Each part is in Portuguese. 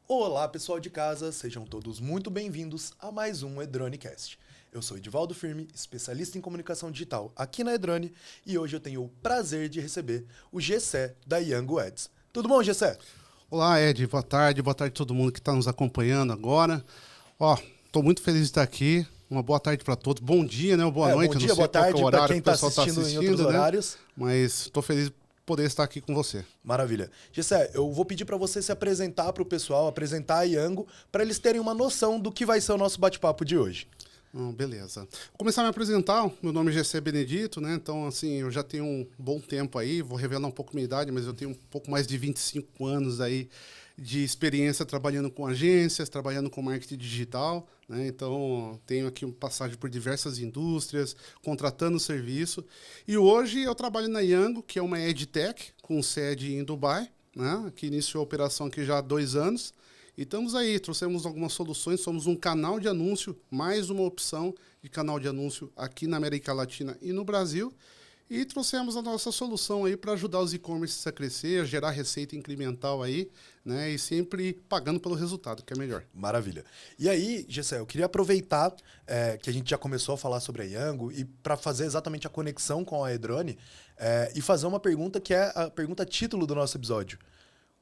Olá, pessoal de casa, sejam todos muito bem-vindos a mais um Edronecast. Eu sou Edivaldo Firme, especialista em comunicação digital aqui na Edrone, e hoje eu tenho o prazer de receber o Gessé da Young Ads. Tudo bom, Gessé? Olá, Ed. Boa tarde a todo mundo que está nos acompanhando agora. Estou muito feliz de estar aqui. Uma boa tarde para todos. Bom dia, né? Ou boa noite. Bom dia, eu não sei boa qual que é tarde o para horário quem que o está pessoal está assistindo em outros né? horários. Mas estou feliz de poder estar aqui com você. Maravilha. Gessé, eu vou pedir para você se apresentar para o pessoal, apresentar a Yango, para eles terem uma noção do que vai ser o nosso bate-papo de hoje. Beleza. Vou começar a me apresentar. Meu nome é Gessé Benedito, né? Então, assim, eu já tenho um bom tempo aí. Vou revelar um pouco minha idade, mas eu tenho um pouco mais de 25 anos aí de experiência trabalhando com agências, trabalhando com marketing digital, né? Então, tenho aqui uma passagem por diversas indústrias, contratando serviço. E hoje eu trabalho na Yango, que é uma EdTech, com sede em Dubai, né? Que iniciou a operação aqui já há 2 anos. E estamos aí, trouxemos algumas soluções, somos um canal de anúncio, mais uma opção de canal de anúncio aqui na América Latina e no Brasil. E trouxemos a nossa solução aí para ajudar os e-commerces a crescer, a gerar receita incremental aí, né? E sempre pagando pelo resultado, que é melhor. Maravilha. E aí, Gessé, eu queria aproveitar que a gente já começou a falar sobre a Yango e para fazer exatamente a conexão com a Edrone e fazer uma pergunta que é a pergunta título do nosso episódio.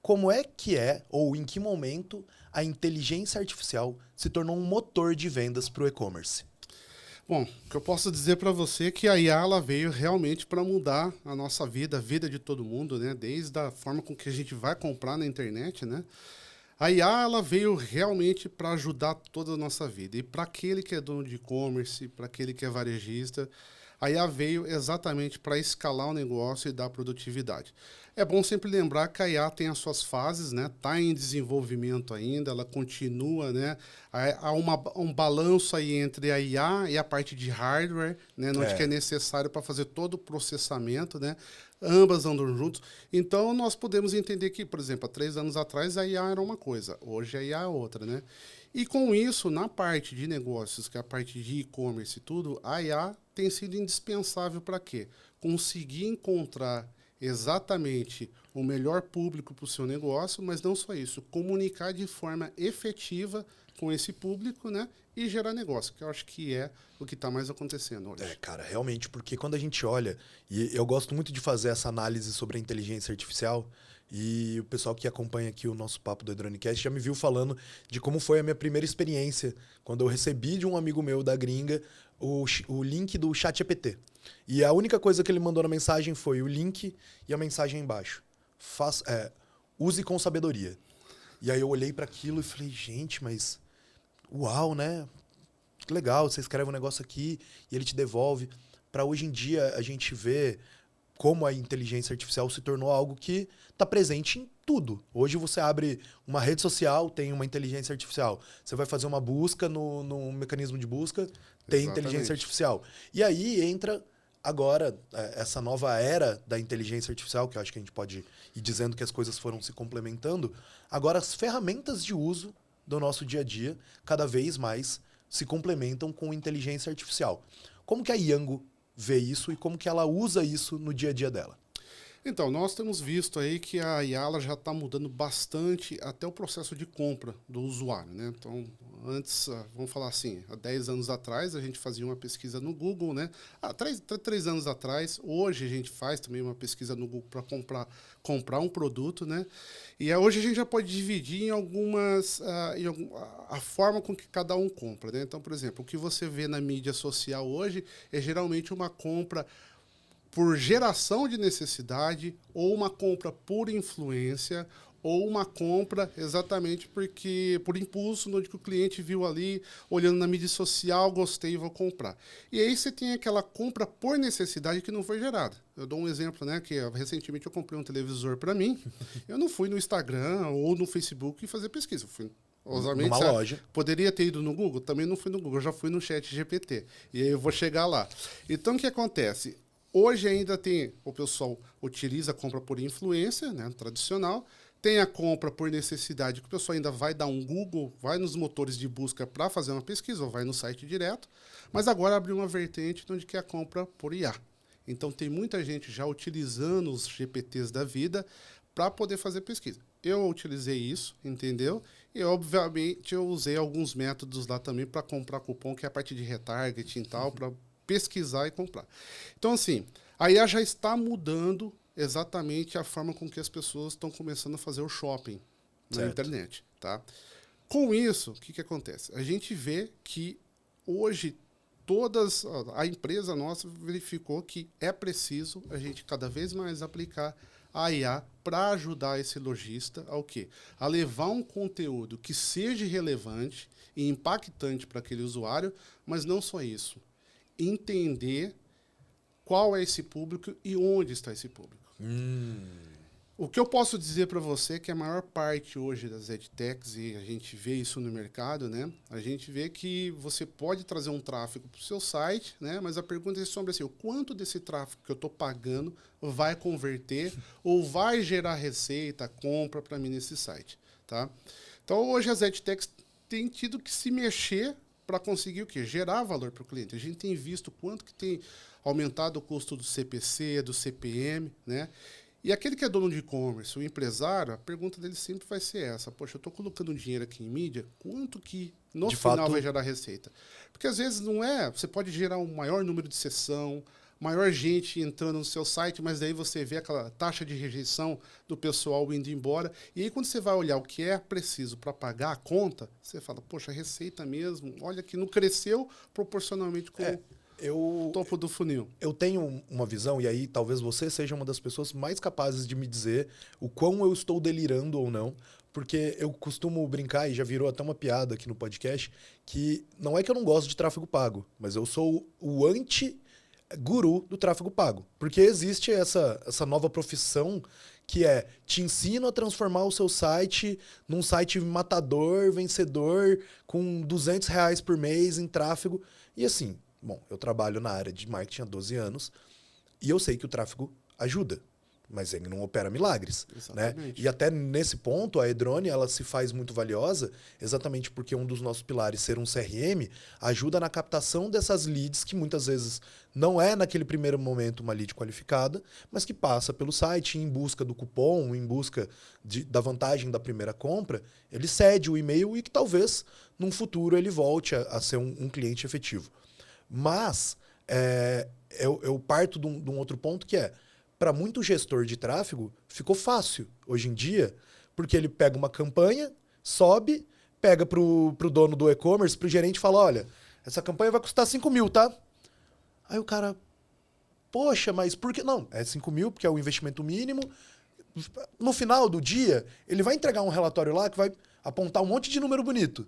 Como é que ou em que momento, a inteligência artificial se tornou um motor de vendas para o e-commerce? Bom, o que eu posso dizer para você é que a IA ela veio realmente para mudar a nossa vida, a vida de todo mundo, né? Desde a forma com que a gente vai comprar na internet, né? A IA ela veio realmente para ajudar toda a nossa vida. E para aquele que é dono de e-commerce, para aquele que é varejista, a IA veio exatamente para escalar o negócio e dar produtividade. É bom sempre lembrar que a IA tem as suas fases, né? Está em desenvolvimento ainda, ela continua, né? Há um balanço aí entre a IA e a parte de hardware, né? Onde que é necessário para fazer todo o processamento, né? Ambas andam juntos. Então, nós podemos entender que, por exemplo, há 3 anos atrás a IA era uma coisa, hoje a IA é outra, né? E com isso, na parte de negócios, que é a parte de e-commerce e tudo, a IA tem sido indispensável para quê? Conseguir encontrar exatamente o melhor público para o seu negócio, mas não só isso, comunicar de forma efetiva com esse público, né? E gerar negócio, que eu acho que é o que está mais acontecendo hoje. Cara, realmente, porque quando a gente olha, e eu gosto muito de fazer essa análise sobre a inteligência artificial, e o pessoal que acompanha aqui o nosso papo do Edronecast já me viu falando de como foi a minha primeira experiência, quando eu recebi de um amigo meu da gringa o link do ChatGPT. E a única coisa que ele mandou na mensagem foi o link e a mensagem embaixo. Use com sabedoria. E aí eu olhei para aquilo e falei, gente, mas uau, né? Que legal, você escreve um negócio aqui e ele te devolve. Para hoje em dia a gente ver como a inteligência artificial se tornou algo que está presente em tudo. Hoje você abre uma rede social, tem uma inteligência artificial. Você vai fazer uma busca no mecanismo de busca, tem Exatamente. inteligência artificial. E aí entra agora essa nova era da inteligência artificial, que eu acho que a gente pode ir dizendo que as coisas foram se complementando. Agora as ferramentas de uso do nosso dia a dia cada vez mais se complementam com inteligência artificial. Como que a Yango vê isso e como que ela usa isso no dia a dia dela? Então, nós temos visto aí que a IA ela já está mudando bastante até o processo de compra do usuário, né? Então, antes, vamos falar assim, há 10 anos atrás a gente fazia uma pesquisa no Google, né? Há 3 anos atrás, hoje a gente faz também uma pesquisa no Google para comprar um produto, né? E hoje a gente já pode dividir em algumas, a forma com que cada um compra, né? Então, por exemplo, o que você vê na mídia social hoje é geralmente uma compra por geração de necessidade, ou uma compra por influência, ou uma compra exatamente porque por impulso, onde que o cliente viu ali, olhando na mídia social, gostei e vou comprar. E aí você tem aquela compra por necessidade que não foi gerada. Eu dou um exemplo, né, que recentemente eu comprei um televisor para mim, eu não fui no Instagram ou no Facebook fazer pesquisa, eu fui Numa loja. Poderia ter ido no Google? Também não fui no Google, eu já fui no ChatGPT. E aí eu vou chegar lá. Então, o que acontece? Hoje ainda o pessoal utiliza a compra por influência, né, tradicional. Tem a compra por necessidade, que o pessoal ainda vai dar um Google, vai nos motores de busca para fazer uma pesquisa, ou vai no site direto. Mas agora abriu uma vertente onde que é a compra por IA. Então, tem muita gente já utilizando os GPTs da vida para poder fazer pesquisa. Eu utilizei isso, entendeu? E, obviamente, eu usei alguns métodos lá também para comprar cupom, que é a parte de retargeting e tal, para pesquisar e comprar. Então, assim, a IA já está mudando exatamente a forma com que as pessoas estão começando a fazer o shopping na internet, tá? Com isso, o que acontece? A gente vê que hoje a empresa nossa verificou que é preciso a gente cada vez mais aplicar a IA para ajudar esse lojista ao quê? A levar um conteúdo que seja relevante e impactante para aquele usuário, mas não só isso. Entender qual é esse público e onde está esse público. O que eu posso dizer para você é que a maior parte hoje das edtechs, e a gente vê isso no mercado, né? A gente vê que você pode trazer um tráfego para o seu site, né? Mas a pergunta é sobre assim, o quanto desse tráfego que eu estou pagando vai converter ou vai gerar receita, compra para mim nesse site, tá? Então, hoje as edtechs têm tido que se mexer para conseguir o quê? Gerar valor para o cliente. A gente tem visto quanto que tem aumentado o custo do CPC, do CPM, né? E aquele que é dono de e-commerce, o empresário, a pergunta dele sempre vai ser essa. Poxa, eu estou colocando dinheiro aqui em mídia, quanto que no final vai gerar receita? Porque às vezes não é... Você pode gerar um maior número de sessão, maior gente entrando no seu site, mas daí você vê aquela taxa de rejeição do pessoal indo embora. E aí quando você vai olhar o que é preciso para pagar a conta, você fala, poxa, receita mesmo, olha que não cresceu proporcionalmente com... topo do funil. Eu tenho uma visão, e aí talvez você seja uma das pessoas mais capazes de me dizer o quão eu estou delirando ou não, porque eu costumo brincar, e já virou até uma piada aqui no podcast, que não é que eu não gosto de tráfego pago, mas eu sou o anti-guru do tráfego pago. Porque existe essa nova profissão que é, te ensino a transformar o seu site num site matador, vencedor, com R$200 por mês em tráfego, e assim... Bom, eu trabalho na área de marketing há 12 anos e eu sei que o tráfego ajuda, mas ele não opera milagres, né? E até nesse ponto, a Edrone, ela se faz muito valiosa exatamente porque um dos nossos pilares, ser um CRM, ajuda na captação dessas leads que muitas vezes não é naquele primeiro momento uma lead qualificada, mas que passa pelo site em busca do cupom, em busca da vantagem da primeira compra, ele cede o e-mail e que talvez num futuro ele volte a ser um cliente efetivo. Mas eu parto de um outro ponto que é, para muito gestor de tráfego, ficou fácil hoje em dia, porque ele pega uma campanha, sobe, pega pro dono do e-commerce, pro gerente e fala, olha, essa campanha vai custar 5 mil, tá? Aí o cara, poxa, mas por que não? É 5 mil porque é o investimento mínimo. No final do dia, ele vai entregar um relatório lá que vai apontar um monte de número bonito.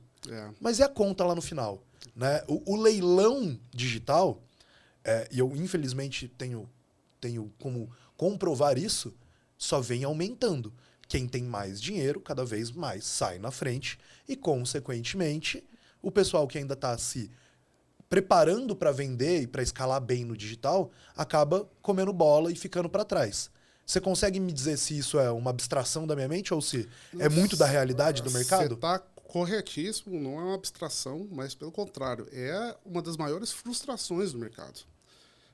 Mas e a conta lá no final? Né? O leilão digital, e eu infelizmente tenho como comprovar isso, só vem aumentando. Quem tem mais dinheiro, cada vez mais sai na frente e, consequentemente, o pessoal que ainda está se preparando para vender e para escalar bem no digital, acaba comendo bola e ficando para trás. Você consegue me dizer se isso é uma abstração da minha mente ou se é muito da realidade do mercado? Você está corretíssimo, não é uma abstração, mas pelo contrário, é uma das maiores frustrações do mercado.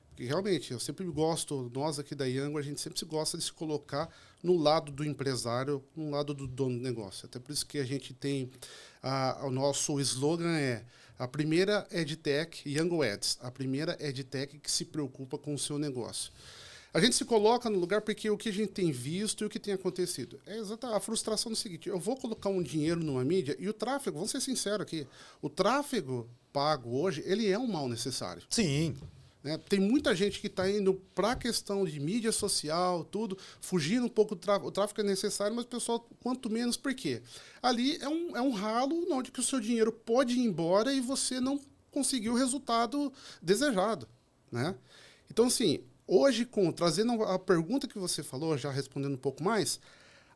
Porque realmente, eu sempre gosto, nós aqui da Yango, a gente sempre se gosta de se colocar no lado do empresário, no lado do dono do negócio. Até por isso que a gente tem, o nosso slogan é a primeira edtech, Yango Ads, a primeira edtech que se preocupa com o seu negócio. A gente se coloca no lugar porque o que a gente tem visto e o que tem acontecido. É exatamente a frustração do seguinte, eu vou colocar um dinheiro numa mídia e o tráfego, vamos ser sinceros aqui, o tráfego pago hoje, ele é um mal necessário. Sim. Né? Tem muita gente que está indo para a questão de mídia social, tudo, fugindo um pouco do tráfego. O tráfego é necessário, mas o pessoal, quanto menos, por quê? Ali é um ralo onde que o seu dinheiro pode ir embora e você não conseguiu o resultado desejado. Né? Então, assim, hoje, trazendo a pergunta que você falou, já respondendo um pouco mais,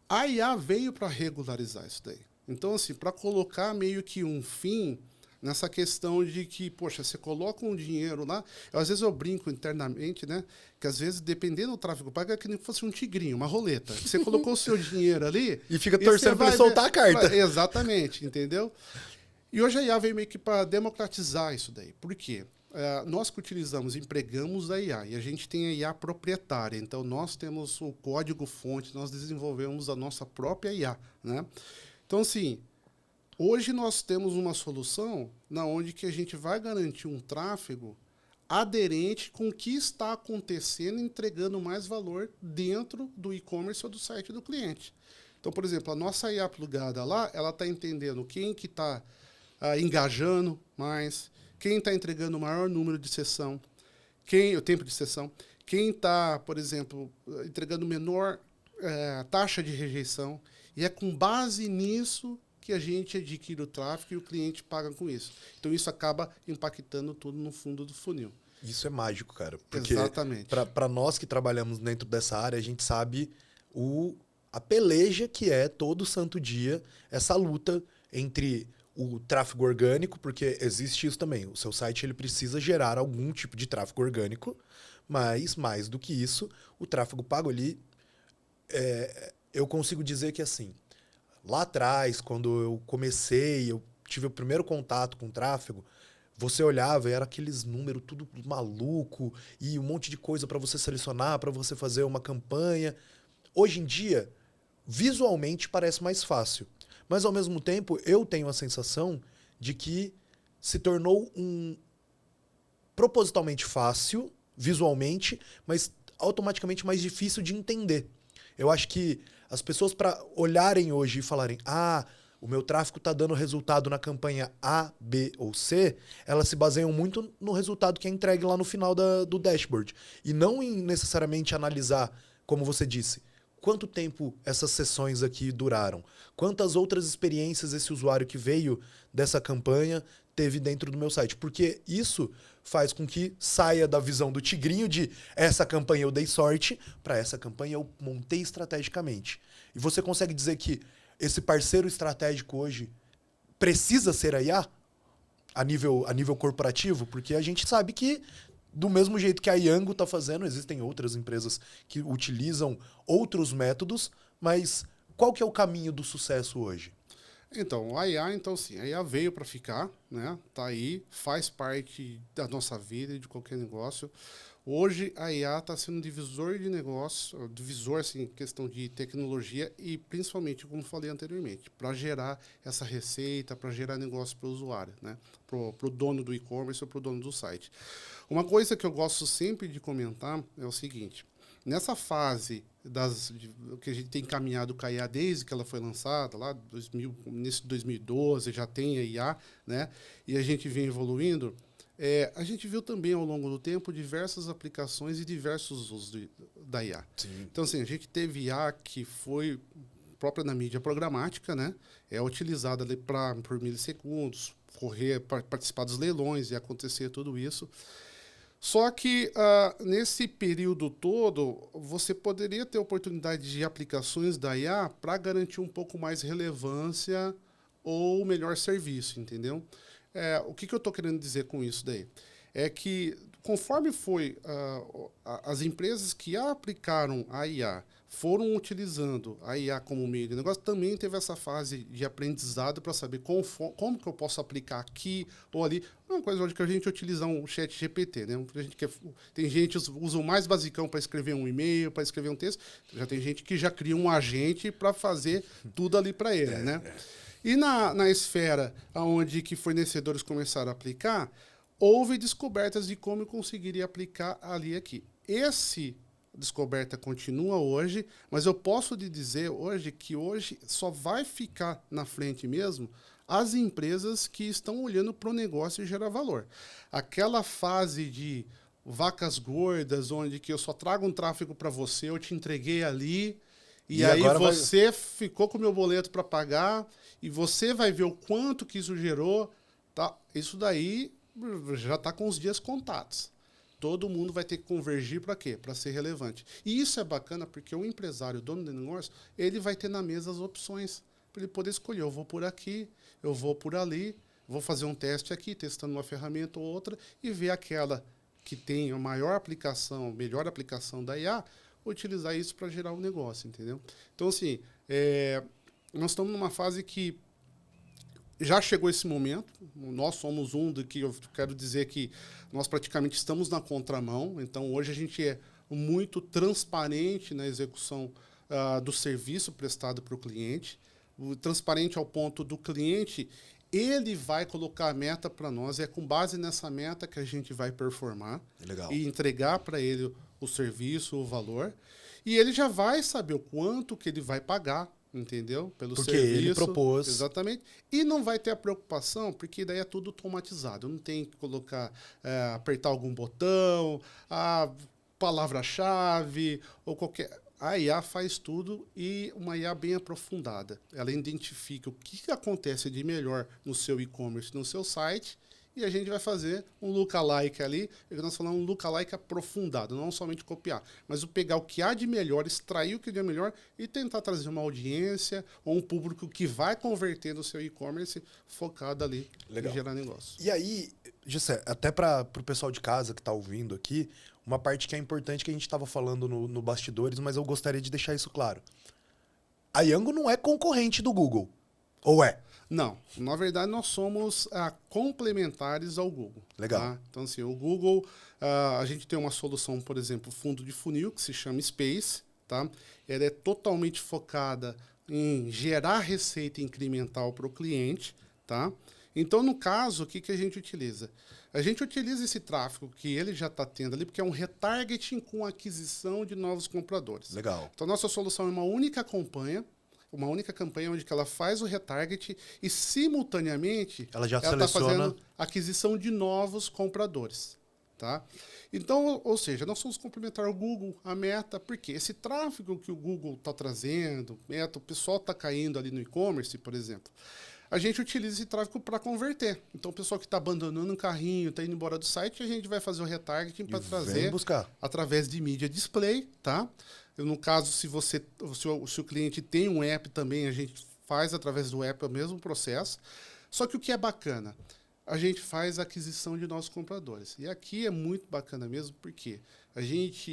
a IA veio para regularizar isso daí. Então, assim, para colocar meio que um fim nessa questão de que, poxa, você coloca um dinheiro lá, às vezes eu brinco internamente, né? Que às vezes, dependendo do tráfego pago, é que nem fosse um tigrinho, uma roleta. Você colocou o seu dinheiro ali... E fica torcendo para ele soltar a carta. Exatamente, entendeu? E hoje a IA veio meio que para democratizar isso daí. Por quê? nós que utilizamos, empregamos a IA, e a gente tem a IA proprietária, então nós temos o código-fonte, nós desenvolvemos a nossa própria IA, né? Então, assim, hoje nós temos uma solução na onde que a gente vai garantir um tráfego aderente com o que está acontecendo, entregando mais valor dentro do e-commerce ou do site do cliente. Então, por exemplo, a nossa IA plugada lá, ela está entendendo quem que está engajando mais, quem está entregando o maior número de sessão, o tempo de sessão, quem está, por exemplo, entregando menor taxa de rejeição. E é com base nisso que a gente adquire o tráfego e o cliente paga com isso. Então, isso acaba impactando tudo no fundo do funil. Isso é mágico, cara. Porque exatamente. Para nós que trabalhamos dentro dessa área, a gente sabe a peleja que é todo santo dia essa luta entre o tráfego orgânico, porque existe isso também. O seu site ele precisa gerar algum tipo de tráfego orgânico, mas mais do que isso, o tráfego pago ali, eu consigo dizer que assim, lá atrás, quando eu comecei, eu tive o primeiro contato com o tráfego, você olhava e era aqueles números tudo maluco e um monte de coisa para você selecionar, para você fazer uma campanha. Hoje em dia, visualmente parece mais fácil. Mas, ao mesmo tempo, eu tenho a sensação de que se tornou propositalmente fácil, visualmente, mas automaticamente mais difícil de entender. Eu acho que as pessoas, para olharem hoje e falarem o meu tráfego está dando resultado na campanha A, B ou C, elas se baseiam muito no resultado que é entregue lá no final do dashboard. E não em necessariamente analisar, como você disse, quanto tempo essas sessões aqui duraram? Quantas outras experiências esse usuário que veio dessa campanha teve dentro do meu site? Porque isso faz com que saia da visão do tigrinho de essa campanha eu dei sorte, para essa campanha eu montei estrategicamente. E você consegue dizer que esse parceiro estratégico hoje precisa ser a IA a nível corporativo? Porque a gente sabe que do mesmo jeito que a Yango está fazendo, existem outras empresas que utilizam outros métodos, mas qual que é o caminho do sucesso hoje? Então, a IA, a IA veio para ficar, né? Tá aí, faz parte da nossa vida e de qualquer negócio. Hoje, a IA está sendo um divisor de negócio, divisor, assim, em questão de tecnologia e, principalmente, como falei anteriormente, para gerar essa receita, para gerar negócio para o usuário, né? Para o dono do e-commerce ou para o dono do site. Uma coisa que eu gosto sempre de comentar é o seguinte: nessa fase que a gente tem caminhado com a IA desde que ela foi lançada, lá nesse 2012, já tem a IA, né? E a gente vem evoluindo. A gente viu também ao longo do tempo diversas aplicações e diversos usos da IA. Sim. Então, assim, a gente teve IA que foi própria na mídia programática, né? É utilizada ali por milissegundos, participar dos leilões e acontecer tudo isso. Só que, nesse período todo, você poderia ter oportunidade de aplicações da IA para garantir um pouco mais relevância ou melhor serviço, entendeu? O que eu estou querendo dizer com isso daí? É que, conforme foi as empresas que aplicaram a IA foram utilizando a IA como meio de negócio, também teve essa fase de aprendizado para saber como que eu posso aplicar aqui ou ali. Uma coisa hoje que a gente utiliza um chat GPT, né? Tem gente que usa o mais basicão para escrever um e-mail, para escrever um texto. Já tem gente que já cria um agente para fazer tudo ali para ele, né? E na esfera onde que fornecedores começaram a aplicar, houve descobertas de como eu conseguiria aplicar ali e aqui. Descoberta continua hoje, mas eu posso lhe dizer hoje que hoje só vai ficar na frente mesmo as empresas que estão olhando para o negócio e gerar valor. Aquela fase de vacas gordas, onde que eu só trago um tráfego para você, eu te entreguei ali, e aí você ficou com o meu boleto para pagar, e você vai ver o quanto que isso gerou. Tá? Isso daí já está com os dias contados. Todo mundo vai ter que convergir para quê? Para ser relevante. E isso é bacana porque o empresário, o dono do negócio, ele vai ter na mesa as opções para ele poder escolher. Eu vou por aqui, eu vou por ali, vou fazer um teste aqui, testando uma ferramenta ou outra, e ver aquela que tem a maior aplicação, melhor aplicação da IA, utilizar isso para gerar um negócio, entendeu? Então, assim, nós estamos numa fase que já chegou esse momento, nós somos que eu quero dizer que nós praticamente estamos na contramão, então hoje a gente é muito transparente na execução do serviço prestado para o cliente, transparente ao ponto do cliente, ele vai colocar a meta para nós, é com base nessa meta que a gente vai performar. Legal. E entregar para ele o serviço, o valor, e ele já vai saber o quanto que ele vai pagar, entendeu? Pelo porque serviço. Ele propôs. Exatamente. E não vai ter a preocupação, porque daí é tudo automatizado. Não tem que colocar, apertar algum botão, a palavra-chave, ou qualquer... A IA faz tudo e uma IA bem aprofundada. Ela identifica o que acontece de melhor no seu e-commerce, no seu site, e a gente vai fazer um lookalike ali, nós falamos um lookalike aprofundado, não somente copiar, mas o pegar o que há de melhor, extrair o que há de melhor e tentar trazer uma audiência ou um público que vai converter no seu e-commerce focado ali em gerar negócio. E aí, Gessé, até para o pessoal de casa que está ouvindo aqui, uma parte que é importante que a gente estava falando no bastidores, mas eu gostaria de deixar isso claro. A Yango não é concorrente do Google, ou é? Não, na verdade nós somos complementares ao Google. Legal. Tá? Então, assim, o Google, a gente tem uma solução, por exemplo, fundo de funil, que se chama Space. Tá? Ela é totalmente focada em gerar receita incremental para o cliente. Tá? Então, no caso, o que a gente utiliza? A gente utiliza esse tráfego que ele já está tendo ali, porque é um retargeting com aquisição de novos compradores. Legal. Então, nossa solução é uma única campanha onde que ela faz o retarget e, simultaneamente, ela está fazendo aquisição de novos compradores. Tá? Então, ou seja, nós somos complementar ao Google, a Meta, porque esse tráfego que o Google está trazendo, Meta, o pessoal está caindo ali no e-commerce, por exemplo, a gente utiliza esse tráfego para converter. Então, o pessoal que está abandonando um carrinho, está indo embora do site, a gente vai fazer o retargeting para trazer através de mídia display, tá? No caso, se o cliente tem um app também, a gente faz através do app o mesmo processo. Só que o que é bacana? A gente faz a aquisição de novos compradores. E aqui é muito bacana mesmo, porque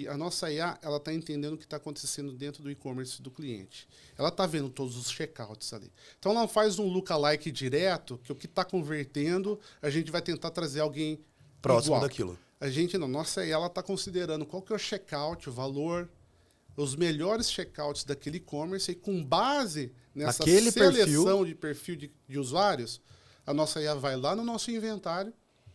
a nossa IA está entendendo o que está acontecendo dentro do e-commerce do cliente. Ela está vendo todos os checkouts ali. Então, ela faz um lookalike direto, que o que está convertendo, a gente vai tentar trazer alguém próximo igual. Daquilo. A gente não. Nossa IA está considerando qual que é o checkout, o valor, os melhores checkouts daquele e-commerce, e com base nessa seleção de perfil de usuários, a nossa IA vai lá no nosso inventário,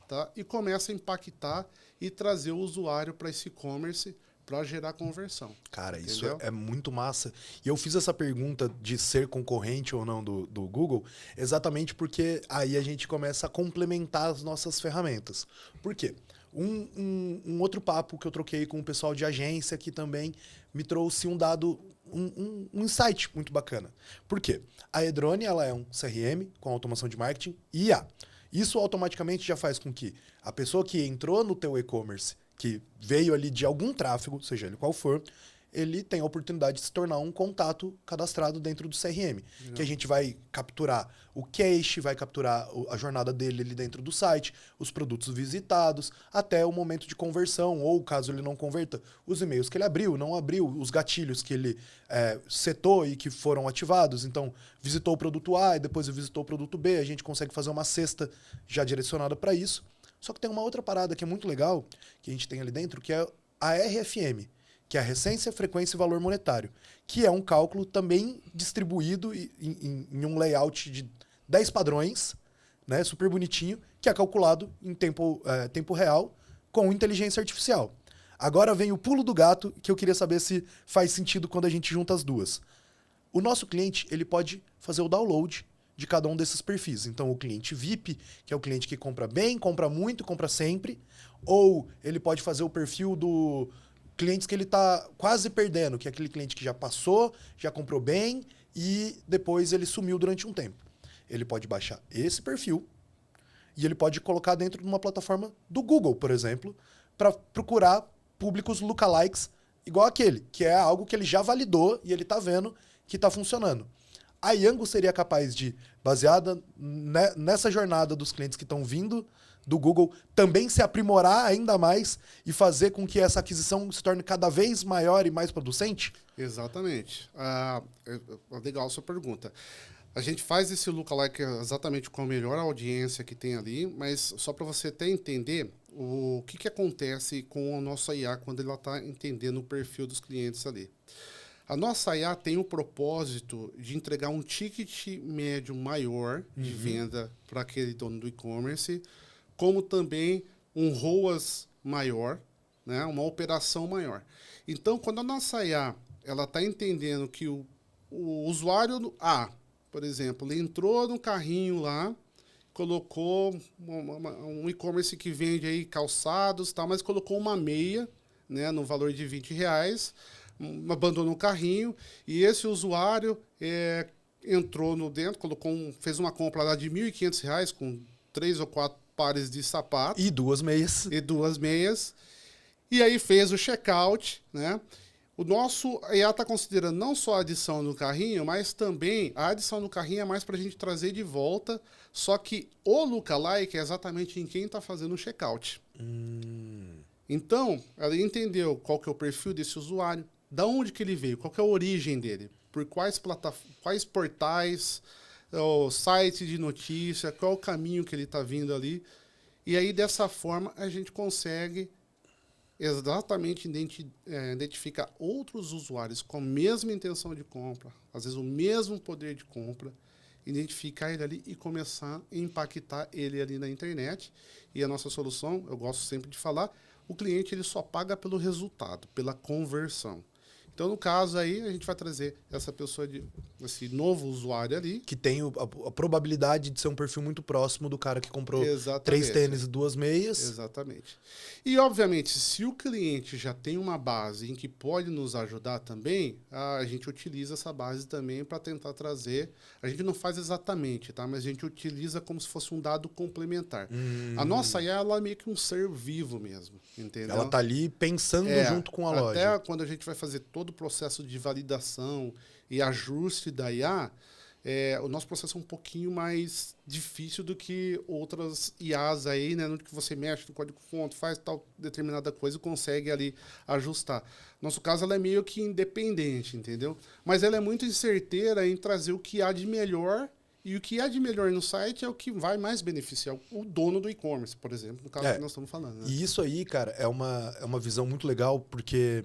tá? E começa a impactar e trazer o usuário para esse e-commerce para gerar conversão. Cara, entendeu? Isso é muito massa. E eu fiz essa pergunta de ser concorrente ou não do Google exatamente porque aí a gente começa a complementar as nossas ferramentas. Por quê? Um outro papo que eu troquei com o pessoal de agência que também me trouxe um dado, um insight muito bacana. Por quê? A Edrone, ela é um CRM com automação de marketing e IA. Isso automaticamente já faz com que a pessoa que entrou no teu e-commerce, que veio ali de algum tráfego, seja ele qual for, ele tem a oportunidade de se tornar um contato cadastrado dentro do CRM. Que a gente vai capturar o cache, vai capturar a jornada dele ali dentro do site, os produtos visitados, até o momento de conversão, ou caso ele não converta, os e-mails que ele abriu, não abriu, os gatilhos que ele setou e que foram ativados. Então, visitou o produto A e depois visitou o produto B, a gente consegue fazer uma cesta já direcionada para isso. Só que tem uma outra parada que é muito legal, que a gente tem ali dentro, que é a RFM, que é a Recência, Frequência e Valor Monetário, que é um cálculo também distribuído em um layout de 10 padrões, né, super bonitinho, que é calculado em tempo real com inteligência artificial. Agora vem o pulo do gato, que eu queria saber se faz sentido quando a gente junta as duas. O nosso cliente, ele pode fazer o download de cada um desses perfis. Então, o cliente VIP, que é o cliente que compra bem, compra muito, compra sempre, ou ele pode fazer o perfil do clientes que ele está quase perdendo, que é aquele cliente que já passou, já comprou bem e depois ele sumiu durante um tempo. Ele pode baixar esse perfil e ele pode colocar dentro de uma plataforma do Google, por exemplo, para procurar públicos lookalikes igual aquele, que é algo que ele já validou e ele está vendo que está funcionando. A Yango seria capaz de, baseada nessa jornada dos clientes que estão vindo do Google, também se aprimorar ainda mais e fazer com que essa aquisição se torne cada vez maior e mais producente? Exatamente. Legal a sua pergunta. A gente faz esse lookalike exatamente com a melhor audiência que tem ali, mas só para você até entender o que acontece com o nosso IA quando ela está entendendo o perfil dos clientes ali. A nossa IA tem o propósito de entregar um ticket médio maior de venda para aquele dono do e-commerce, como também um ROAS maior, né? Uma operação maior. Então, quando a nossa IA está entendendo que o usuário A, por exemplo, ele entrou no carrinho lá, colocou um e-commerce que vende aí calçados, tal, mas colocou uma meia, né, no valor de R$20, abandonou o carrinho, e esse usuário entrou no dentro, fez uma compra lá de R$1.500 com 3 ou 4 pares de sapato. E 2 meias. E aí fez o checkout, né? O nosso IA está considerando não só a adição no carrinho, mas também a adição no carrinho é mais para a gente trazer de volta, só que o lookalike é exatamente em quem está fazendo o checkout. Então, ela entendeu qual que é o perfil desse usuário, da onde que ele veio, qual que é a origem dele, por quais portais, o site de notícia, qual é o caminho que ele está vindo ali. E aí, dessa forma, a gente consegue exatamente identificar outros usuários com a mesma intenção de compra, às vezes o mesmo poder de compra, identificar ele ali e começar a impactar ele ali na internet. E a nossa solução, eu gosto sempre de falar, o cliente ele só paga pelo resultado, pela conversão. Então, no caso aí, a gente vai trazer essa pessoa, esse novo usuário ali. Que tem a probabilidade de ser um perfil muito próximo do cara que comprou 3 tênis e 2 meias. Exatamente. E, obviamente, se o cliente já tem uma base em que pode nos ajudar também, a gente utiliza essa base também para tentar trazer. A gente não faz exatamente, tá? Mas a gente utiliza como se fosse um dado complementar. A nossa IA, ela é meio que um ser vivo mesmo, entendeu? Ela tá ali pensando junto com a loja. Até quando a gente vai fazer todo o processo de validação e ajuste da IA, o nosso processo é um pouquinho mais difícil do que outras IAs aí, né? No que você mexe no código-fonte, faz tal determinada coisa e consegue ali ajustar. No nosso caso, ela é meio que independente, entendeu? Mas ela é muito certeira em trazer o que há de melhor, e o que há de melhor no site é o que vai mais beneficiar o dono do e-commerce, por exemplo, no caso que nós estamos falando. Né? E isso aí, cara, é uma visão muito legal, porque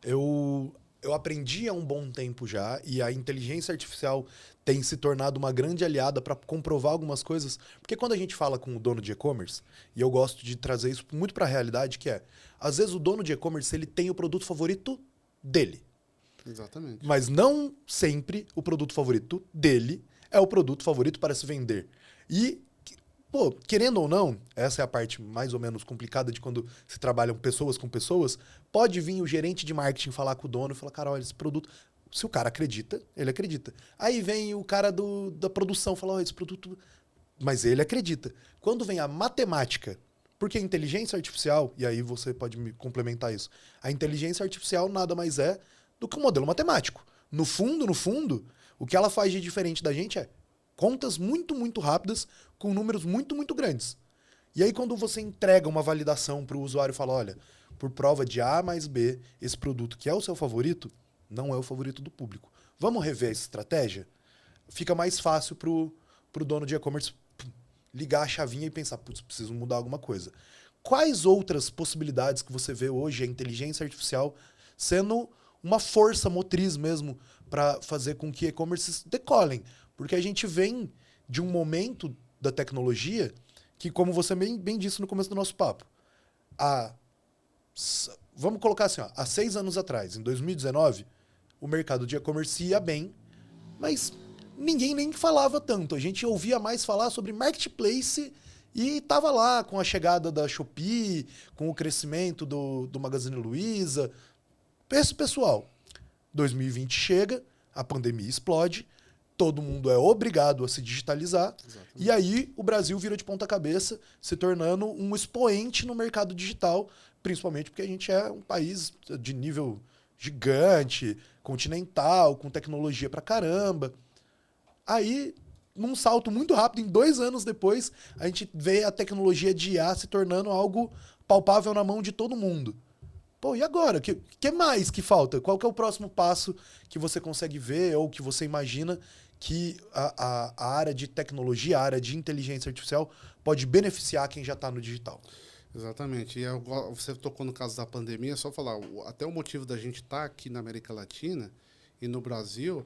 eu aprendi há um bom tempo já, e a inteligência artificial tem se tornado uma grande aliada para comprovar algumas coisas. Porque quando a gente fala com o dono de e-commerce, e eu gosto de trazer isso muito para a realidade, que às vezes o dono de e-commerce ele tem o produto favorito dele. Exatamente. Mas não sempre o produto favorito dele é o produto favorito para se vender. E, pô, querendo ou não, essa é a parte mais ou menos complicada de quando se trabalham pessoas com pessoas, pode vir o gerente de marketing falar com o dono e falar, cara, olha, esse produto... Se o cara acredita, ele acredita. Aí vem o cara da produção falar, olha, esse produto... Mas ele acredita. Quando vem a matemática, porque a inteligência artificial, e aí você pode me complementar isso, a inteligência artificial nada mais é do que um modelo matemático. No fundo, o que ela faz de diferente da gente é contas muito, muito rápidas com números muito, muito grandes. E aí quando você entrega uma validação para o usuário e fala, olha, por prova de A mais B, esse produto que é o seu favorito, não é o favorito do público. Vamos rever essa estratégia? Fica mais fácil pro dono de e-commerce ligar a chavinha e pensar, putz, preciso mudar alguma coisa. Quais outras possibilidades que você vê hoje a inteligência artificial sendo uma força motriz mesmo para fazer com que e-commerces decolem? Porque a gente vem de um momento da tecnologia que, como você bem disse no começo do nosso papo, vamos colocar assim, há 6 anos atrás, em 2019, o mercado de e-commerce ia bem, mas ninguém nem falava tanto. A gente ouvia mais falar sobre marketplace e estava lá com a chegada da Shopee, com o crescimento do Magazine Luiza. Esse pessoal, 2020 chega, a pandemia explode, todo mundo é obrigado a se digitalizar. Exatamente. E aí o Brasil vira de ponta cabeça, se tornando um expoente no mercado digital, principalmente porque a gente é um país de nível gigante, continental, com tecnologia pra caramba. Aí, num salto muito rápido, em 2 anos depois, a gente vê a tecnologia de IA se tornando algo palpável na mão de todo mundo. Pô, e agora? Que mais que falta? Qual que é o próximo passo que você consegue ver ou que você imagina que a área de tecnologia, a área de inteligência artificial pode beneficiar quem já está no digital? Exatamente. Você tocou no caso da pandemia, só falar, até o motivo da gente estar aqui na América Latina e no Brasil,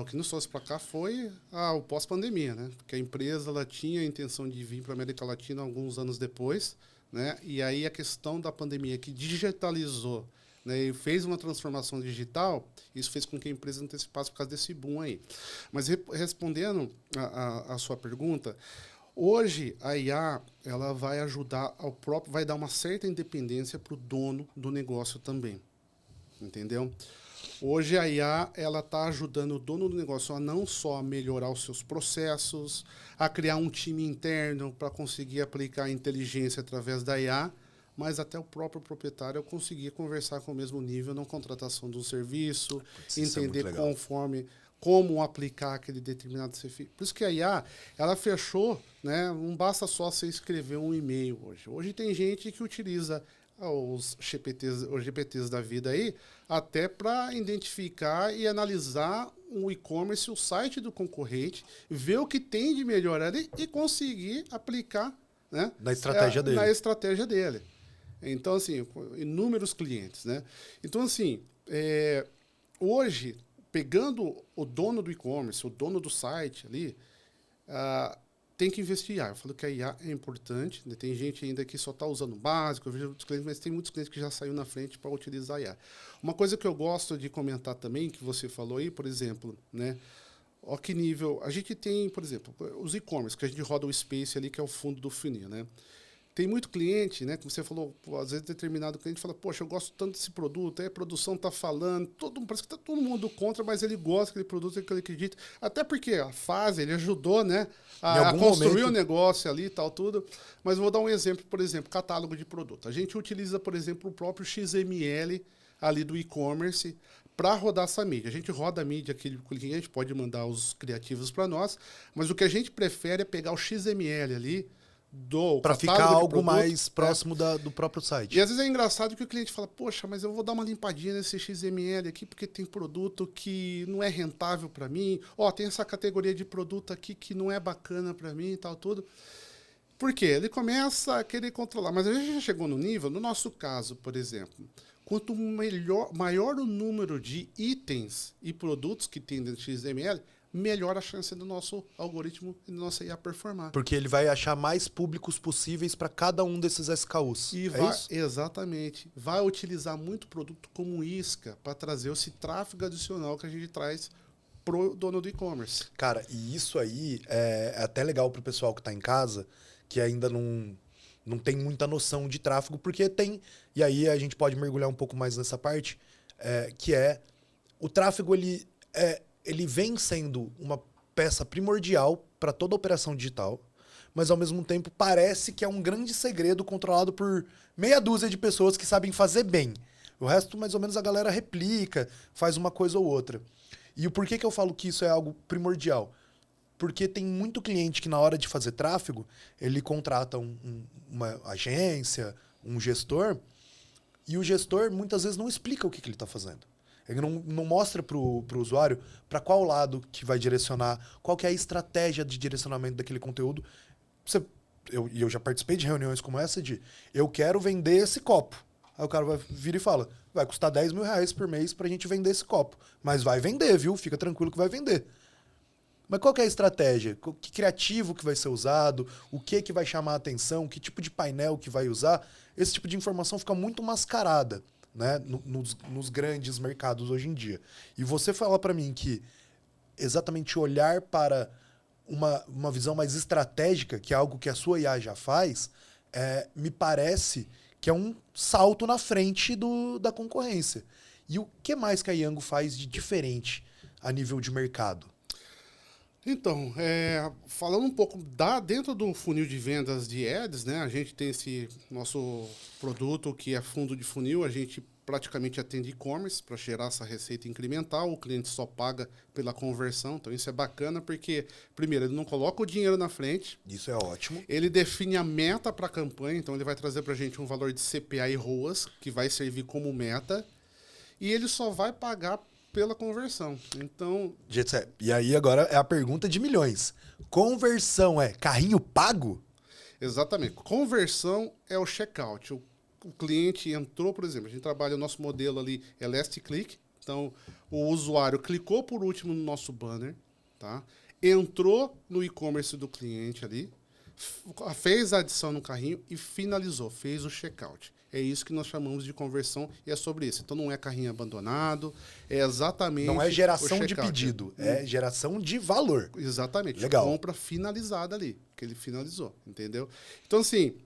o que nos trouxe para cá foi o pós-pandemia, né? Porque a empresa ela tinha a intenção de vir para a América Latina alguns anos depois, né? E aí a questão da pandemia que digitalizou, né, e fez uma transformação digital, isso fez com que a empresa antecipasse por causa desse boom aí. Mas respondendo a sua pergunta, hoje a IA ela vai ajudar vai dar uma certa independência para o dono do negócio também, entendeu? Hoje a IA ela está ajudando o dono do negócio a não só melhorar os seus processos, a criar um time interno para conseguir aplicar a inteligência através da IA, mas até o próprio proprietário conseguir conversar com o mesmo nível na contratação de um serviço, entender conforme como aplicar aquele determinado serviço. Por isso que a IA, ela fechou, né? Não basta só você escrever um e-mail hoje. Hoje tem gente que utiliza os GPTs da vida aí, até para identificar e analisar o e-commerce, o site do concorrente, ver o que tem de melhor ali e conseguir aplicar, né, na estratégia dele. Na estratégia dele. Então, assim, inúmeros clientes, né? Então, assim, hoje, pegando o dono do e-commerce, o dono do site ali, tem que investir em IA. Eu falo que a IA é importante, né? Tem gente ainda que só está usando o básico, eu vejo muitos clientes, mas tem muitos clientes que já saíram na frente para utilizar a IA. Uma coisa que eu gosto de comentar também, que você falou aí, por exemplo, né? Ó que nível... A gente tem, por exemplo, os e-commerce, que a gente roda o Space ali, que é o fundo do funil, né? Tem muito cliente, né? Como você falou, às vezes determinado cliente fala, poxa, eu gosto tanto desse produto, aí a produção está falando, parece que está todo mundo contra, mas ele gosta daquele produto, que ele acredita. Até porque a fase, ele ajudou, né? A construir o negócio ali e tal, tudo. Mas vou dar um exemplo, por exemplo, catálogo de produto. A gente utiliza, por exemplo, o próprio XML ali do e-commerce para rodar essa mídia. A gente roda a mídia, aquele cliente pode mandar os criativos para nós, mas o que a gente prefere é pegar o XML ali, para ficar algo mais próximo do próprio site. E às vezes é engraçado que o cliente fala, poxa, mas eu vou dar uma limpadinha nesse XML aqui porque tem produto que não é rentável para mim. Tem essa categoria de produto aqui que não é bacana para mim e tal, tudo. Por quê? Ele começa a querer controlar. Mas a gente já chegou no nível, no nosso caso, por exemplo, quanto maior o número de itens e produtos que tem dentro do XML, melhor a chance do nosso algoritmo e da nossa IA performar. Porque ele vai achar mais públicos possíveis para cada um desses SKUs. Exatamente. Vai utilizar muito produto como isca para trazer esse tráfego adicional que a gente traz pro dono do e-commerce. Cara, e isso aí é até legal pro pessoal que está em casa, que ainda não tem muita noção de tráfego, porque tem... E aí a gente pode mergulhar um pouco mais nessa parte, que é... O tráfego, ele vem sendo uma peça primordial para toda operação digital, mas ao mesmo tempo parece que é um grande segredo controlado por meia dúzia de pessoas que sabem fazer bem. O resto, mais ou menos, a galera replica, faz uma coisa ou outra. E o porquê que eu falo que isso é algo primordial? Porque tem muito cliente que na hora de fazer tráfego, ele contrata uma agência, um gestor, e o gestor muitas vezes não explica o que ele está fazendo. Ele não mostra para o usuário para qual lado que vai direcionar, qual que é a estratégia de direcionamento daquele conteúdo. Eu já participei de reuniões como essa de eu quero vender esse copo. Aí o cara vai vir e fala, vai custar 10 mil reais por mês para a gente vender esse copo. Mas vai vender, viu? Fica tranquilo que vai vender. Mas qual que é a estratégia? Que criativo que vai ser usado? O que vai chamar a atenção? Que tipo de painel que vai usar? Esse tipo de informação fica muito mascarada, né, nos grandes mercados hoje em dia. E você fala para mim que exatamente olhar para uma visão mais estratégica, que é algo que a sua IA já faz, me parece que é um salto na frente da concorrência. E o que mais que a Yango faz de diferente a nível de mercado? Então, falando um pouco dentro do funil de vendas de ads, né? A gente tem esse nosso produto que é fundo de funil, a gente praticamente atende e-commerce para gerar essa receita incremental, o cliente só paga pela conversão, então isso é bacana porque, primeiro, ele não coloca o dinheiro na frente. Isso é ótimo. Ele define a meta para a campanha, então ele vai trazer para a gente um valor de CPA e ROAS, que vai servir como meta, e ele só vai pagar pela conversão. Então... E aí agora é a pergunta de milhões. Conversão é carrinho pago? Exatamente. Conversão é o checkout. O cliente entrou, por exemplo, a gente trabalha o nosso modelo ali, é last click. Então, o usuário clicou por último no nosso banner, tá? Entrou no e-commerce do cliente ali, fez a adição no carrinho e finalizou, fez o checkout. É isso que nós chamamos de conversão e é sobre isso. Então, não é carrinho abandonado, é exatamente... Não é geração de pedido, é geração de valor. Exatamente. Legal. Compra finalizada ali, que ele finalizou, entendeu? Então, assim,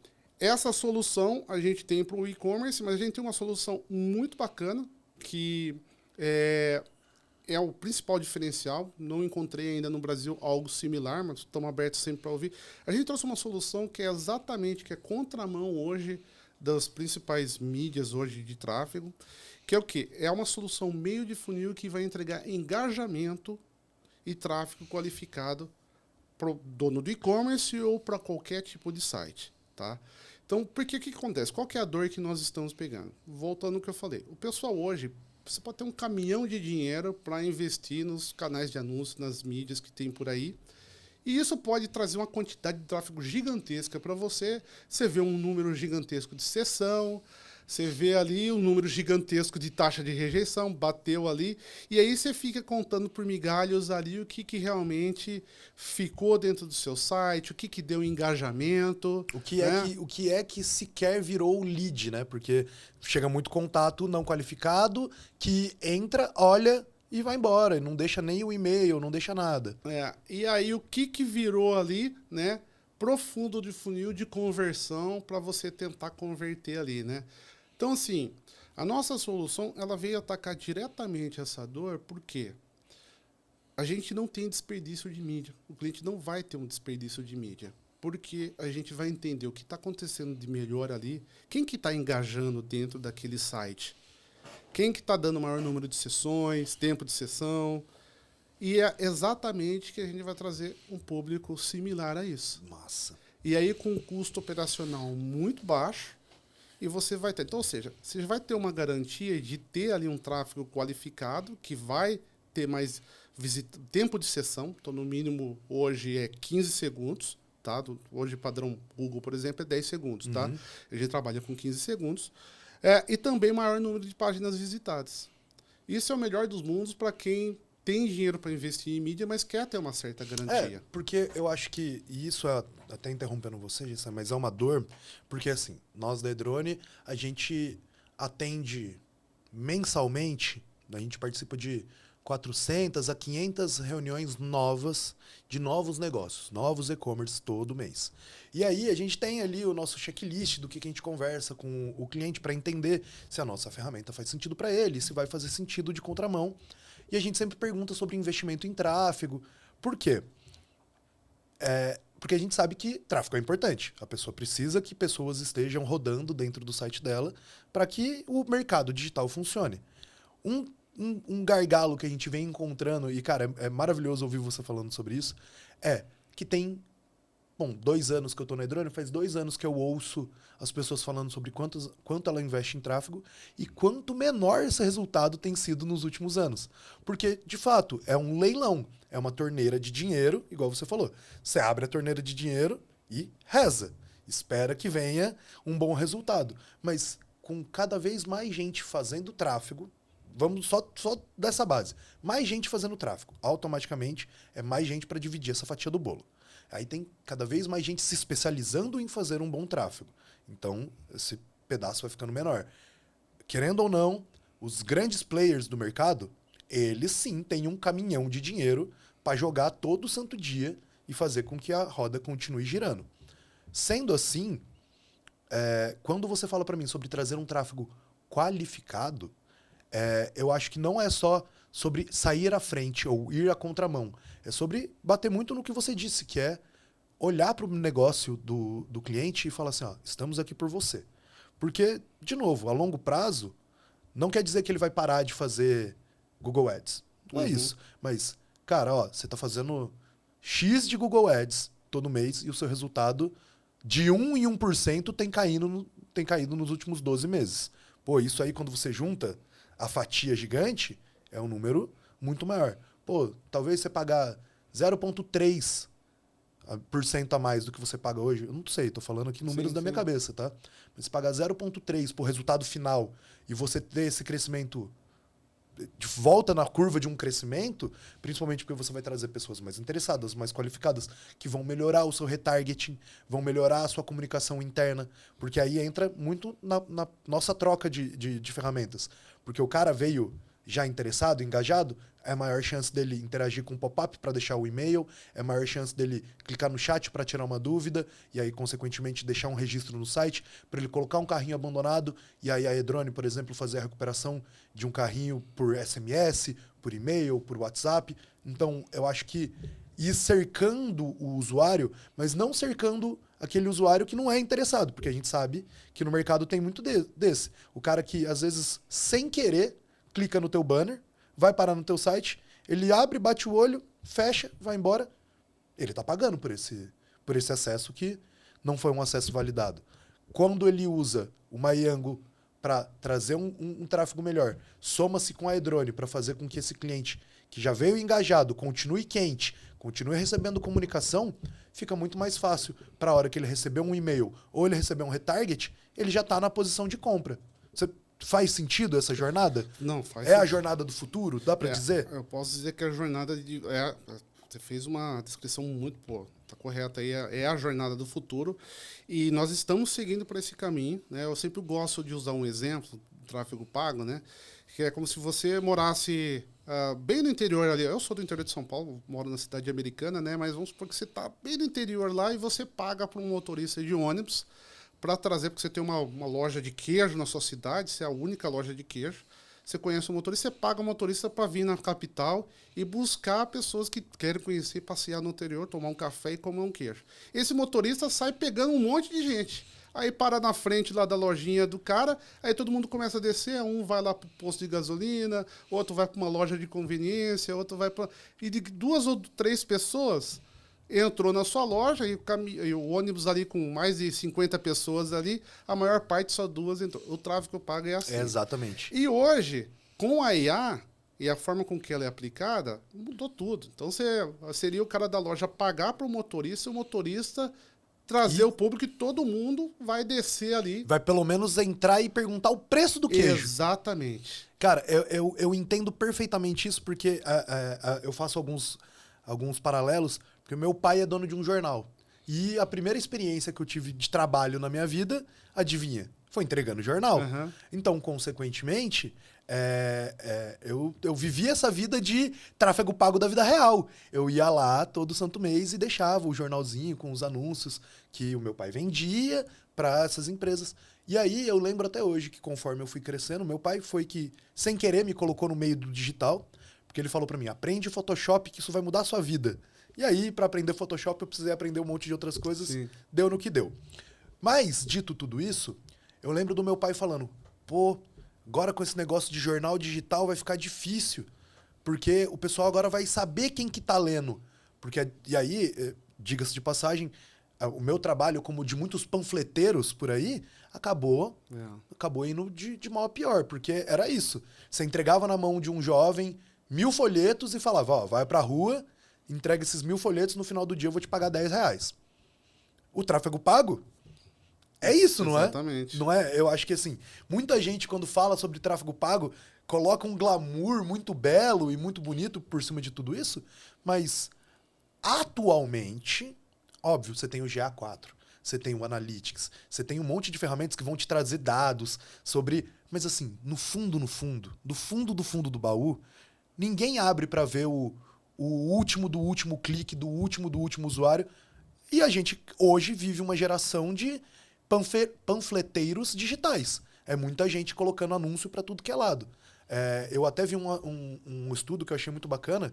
essa solução a gente tem para o e-commerce, mas a gente tem uma solução muito bacana que é o principal diferencial. Não encontrei ainda no Brasil algo similar, mas estamos abertos sempre para ouvir. A gente trouxe uma solução que é exatamente, que é contramão hoje das principais mídias hoje de tráfego, que é o quê? É uma solução meio de funil que vai entregar engajamento e tráfego qualificado para o dono do e-commerce ou para qualquer tipo de site, tá? Então, por que acontece? Qual que é a dor que nós estamos pegando? Voltando ao que eu falei. O pessoal hoje, você pode ter um caminhão de dinheiro para investir nos canais de anúncios, nas mídias que tem por aí. E isso pode trazer uma quantidade de tráfego gigantesca para você. Você vê um número gigantesco de sessão, você vê ali um número gigantesco de taxa de rejeição, bateu ali, e aí você fica contando por migalhas ali o que realmente ficou dentro do seu site, o que deu engajamento. O que é que sequer virou lead, né? Porque chega muito contato não qualificado que entra, olha e vai embora, e não deixa nem o e-mail, não deixa nada. E aí o que virou ali, né? Profundo de funil de conversão para você tentar converter ali, né? Então, assim, a nossa solução, ela veio atacar diretamente essa dor, porque a gente não tem desperdício de mídia. O cliente não vai ter um desperdício de mídia, porque a gente vai entender o que está acontecendo de melhor ali, quem que está engajando dentro daquele site, quem que está dando o maior número de sessões, tempo de sessão, e é exatamente que a gente vai trazer um público similar a isso. Massa. E aí com um custo operacional muito baixo, e você vai ter. Então, ou seja, você vai ter uma garantia de ter ali um tráfego qualificado, que vai ter mais tempo de sessão. Então, no mínimo, hoje é 15 segundos. Tá? Hoje, padrão Google, por exemplo, é 10 segundos. Tá? A gente trabalha com 15 segundos. E também maior número de páginas visitadas. Isso é o melhor dos mundos para quem tem dinheiro para investir em mídia, mas quer ter uma certa garantia. Porque eu acho que, e isso é, até interrompendo você, Gissa, mas é uma dor, porque assim, nós da Edrone, a gente atende mensalmente, a gente participa de 400 a 500 reuniões novas de novos negócios, novos e-commerce todo mês. E aí a gente tem ali o nosso checklist do que a gente conversa com o cliente para entender se a nossa ferramenta faz sentido para ele, se vai fazer sentido de contramão. E a gente sempre pergunta sobre investimento em tráfego. Por quê? Porque a gente sabe que tráfego é importante. A pessoa precisa que pessoas estejam rodando dentro do site dela para que o mercado digital funcione. Um gargalo que a gente vem encontrando, e, cara, é maravilhoso ouvir você falando sobre isso, é que tem... Bom, 2 anos que eu tô na Edrone, faz 2 anos que eu ouço as pessoas falando sobre quanto ela investe em tráfego e quanto menor esse resultado tem sido nos últimos anos. Porque, de fato, é um leilão, é uma torneira de dinheiro, igual você falou. Você abre a torneira de dinheiro e reza. Espera que venha um bom resultado. Mas com cada vez mais gente fazendo tráfego, vamos só dessa base, mais gente fazendo tráfego, automaticamente é mais gente para dividir essa fatia do bolo. Aí tem cada vez mais gente se especializando em fazer um bom tráfego. Então, esse pedaço vai ficando menor. Querendo ou não, os grandes players do mercado, eles sim têm um caminhão de dinheiro para jogar todo santo dia e fazer com que a roda continue girando. Sendo assim, quando você fala para mim sobre trazer um tráfego qualificado, eu acho que não é só sobre sair à frente ou ir à contramão. É sobre bater muito no que você disse, que é olhar para o negócio do cliente e falar assim, ó, estamos aqui por você. Porque, de novo, a longo prazo, Não quer dizer que ele vai parar de fazer Google Ads. Não é isso. Mas, cara, ó, você tá fazendo X de Google Ads todo mês e o seu resultado de 1 em 1% tem caído nos últimos 12 meses. Pô, isso aí quando você junta a fatia gigante, é um número muito maior. Pô, talvez você pagar 0,3% a mais do que você paga hoje, eu não sei, tô falando aqui números da minha cabeça, tá? Mas se pagar 0,3 por resultado final e você ter esse crescimento de volta na curva de um crescimento, principalmente porque você vai trazer pessoas mais interessadas, mais qualificadas, que vão melhorar o seu retargeting, vão melhorar a sua comunicação interna, porque aí entra muito na nossa troca de ferramentas. Porque o cara veio já interessado, engajado, é a maior chance dele interagir com o pop-up para deixar o e-mail, é a maior chance dele clicar no chat para tirar uma dúvida e aí, consequentemente, deixar um registro no site para ele colocar um carrinho abandonado e aí a Edrone, por exemplo, fazer a recuperação de um carrinho por SMS, por e-mail, por WhatsApp. Então, eu acho que ir cercando o usuário, mas não cercando aquele usuário que não é interessado, porque a gente sabe que no mercado tem muito desse. O cara que, às vezes, sem querer, clica no teu banner, vai parar no teu site, ele abre, bate o olho, fecha, vai embora. Ele está pagando por esse acesso que não foi um acesso validado. Quando ele usa o MyYango para trazer um tráfego melhor, soma-se com a Edrone para fazer com que esse cliente que já veio engajado, continue quente, continue recebendo comunicação, fica muito mais fácil para a hora que ele receber um e-mail ou ele receber um retarget, ele já está na posição de compra. Você faz sentido essa jornada? Não, faz sentido. A jornada do futuro? Dá para dizer? Eu posso dizer que a jornada você fez uma descrição muito boa, tá correta aí, é a jornada do futuro e nós estamos seguindo por esse caminho, né? Eu sempre gosto de usar um exemplo do tráfego pago, né? Que é como se você morasse bem no interior ali. Eu sou do interior de São Paulo, moro na cidade americana, né? Mas vamos supor que você está bem no interior lá e você paga para um motorista de ônibus para trazer, porque você tem uma loja de queijo na sua cidade, você é a única loja de queijo. Você conhece o motorista, você paga o motorista para vir na capital e buscar pessoas que querem conhecer, passear no interior, tomar um café e comer um queijo. Esse motorista sai pegando um monte de gente. Aí para na frente lá da lojinha do cara, aí todo mundo começa a descer, um vai lá para o posto de gasolina, outro vai para uma loja de conveniência, outro vai para... E de 2 ou 3 pessoas entrou na sua loja e o ônibus ali com mais de 50 pessoas ali, a maior parte só 2 entrou. O tráfego pago é assim. Exatamente. E hoje, com a IA e a forma com que ela é aplicada, mudou tudo. Então, seria o cara da loja pagar para o motorista e o motorista trazer o público e todo mundo vai descer ali. Vai pelo menos entrar e perguntar o preço do queijo. Exatamente. Cara, eu entendo perfeitamente isso porque eu faço alguns paralelos, porque meu pai é dono de um jornal. E a primeira experiência que eu tive de trabalho na minha vida, adivinha? Foi entregando jornal. Uhum. Então, consequentemente, eu vivi essa vida de tráfego pago da vida real. Eu ia lá todo santo mês e deixava o jornalzinho com os anúncios que o meu pai vendia para essas empresas. E aí eu lembro até hoje que conforme eu fui crescendo, meu pai foi que, sem querer, me colocou no meio do digital, porque ele falou para mim, aprende Photoshop que isso vai mudar a sua vida. E aí, para aprender Photoshop, eu precisei aprender um monte de outras coisas. Sim. Deu no que deu. Mas, dito tudo isso, eu lembro do meu pai falando, pô, agora com esse negócio de jornal digital vai ficar difícil, porque o pessoal agora vai saber quem que tá lendo. E aí, diga-se de passagem, o meu trabalho, como de muitos panfleteiros por aí, acabou indo de mal a pior, porque era isso. Você entregava na mão de um jovem 1000 folhetos e falava, ó, vai pra rua, entrega esses 1000 folhetos, no final do dia eu vou te pagar R$10. O tráfego pago é isso, não é? Exatamente. Não é? Eu acho que assim, muita gente quando fala sobre tráfego pago, coloca um glamour muito belo e muito bonito por cima de tudo isso, mas atualmente, óbvio, você tem o GA4, você tem o Analytics, você tem um monte de ferramentas que vão te trazer dados sobre... Mas assim, no fundo do baú, ninguém abre para ver o último do último clique, do último usuário. E a gente hoje vive uma geração de panfleteiros digitais. É muita gente colocando anúncio para tudo que é lado. Eu até vi um estudo que eu achei muito bacana,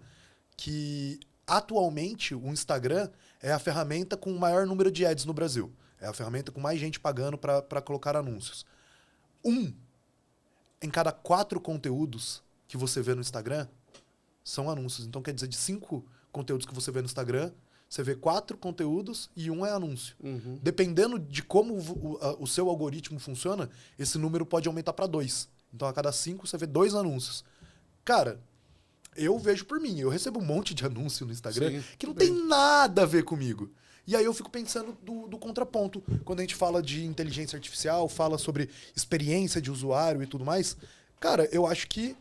que atualmente o Instagram é a ferramenta com o maior número de ads no Brasil. É a ferramenta com mais gente pagando para colocar anúncios. em cada 4 conteúdos que você vê no Instagram são anúncios. Então, quer dizer, de 5 conteúdos que você vê no Instagram, você vê 4 conteúdos e 1 é anúncio. Uhum. Dependendo de como o seu algoritmo funciona, esse número pode aumentar para 2. Então, a cada 5, você vê 2 anúncios. Cara, eu vejo por mim. Eu recebo um monte de anúncio no Instagram que não tem nada a ver comigo. E aí eu fico pensando do contraponto. Quando a gente fala de inteligência artificial, fala sobre experiência de usuário e tudo mais, cara, eu acho que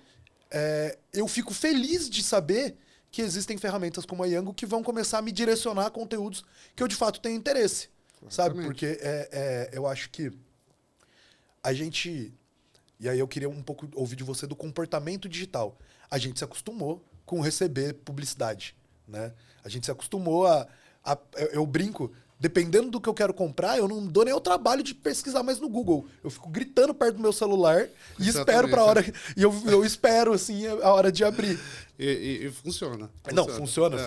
eu fico feliz de saber que existem ferramentas como a Yango que vão começar a me direcionar a conteúdos que eu de fato tenho interesse. Sabe? Porque eu acho que a gente... E aí eu queria um pouco ouvir de você do comportamento digital. A gente se acostumou com receber publicidade, né? A gente se acostumou eu brinco, dependendo do que eu quero comprar, eu não dou nem o trabalho de pesquisar mais no Google. Eu fico gritando perto do meu celular e espero pra hora... E eu espero, assim, a hora de abrir. E funciona. Não, funciona.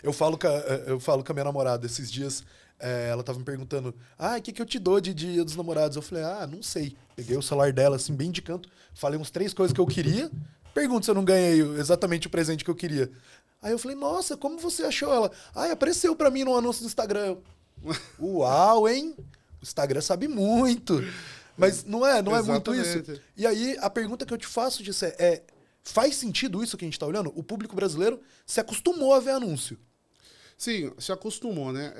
Eu falo com a minha namorada esses dias... ela tava me perguntando, o que eu te dou de Dia dos Namorados? Eu falei, não sei. Peguei o celular dela, assim, bem de canto, falei uns 3 coisas que eu queria, pergunto se eu não ganhei exatamente o presente que eu queria. Aí eu falei, nossa, como você achou? Ela, apareceu pra mim no anúncio do Instagram. Uau, hein? O Instagram sabe muito. Mas não é muito isso? E aí, a pergunta que eu te faço disso faz sentido isso que a gente tá olhando? O público brasileiro se acostumou a ver anúncio. Sim, se acostumou, né?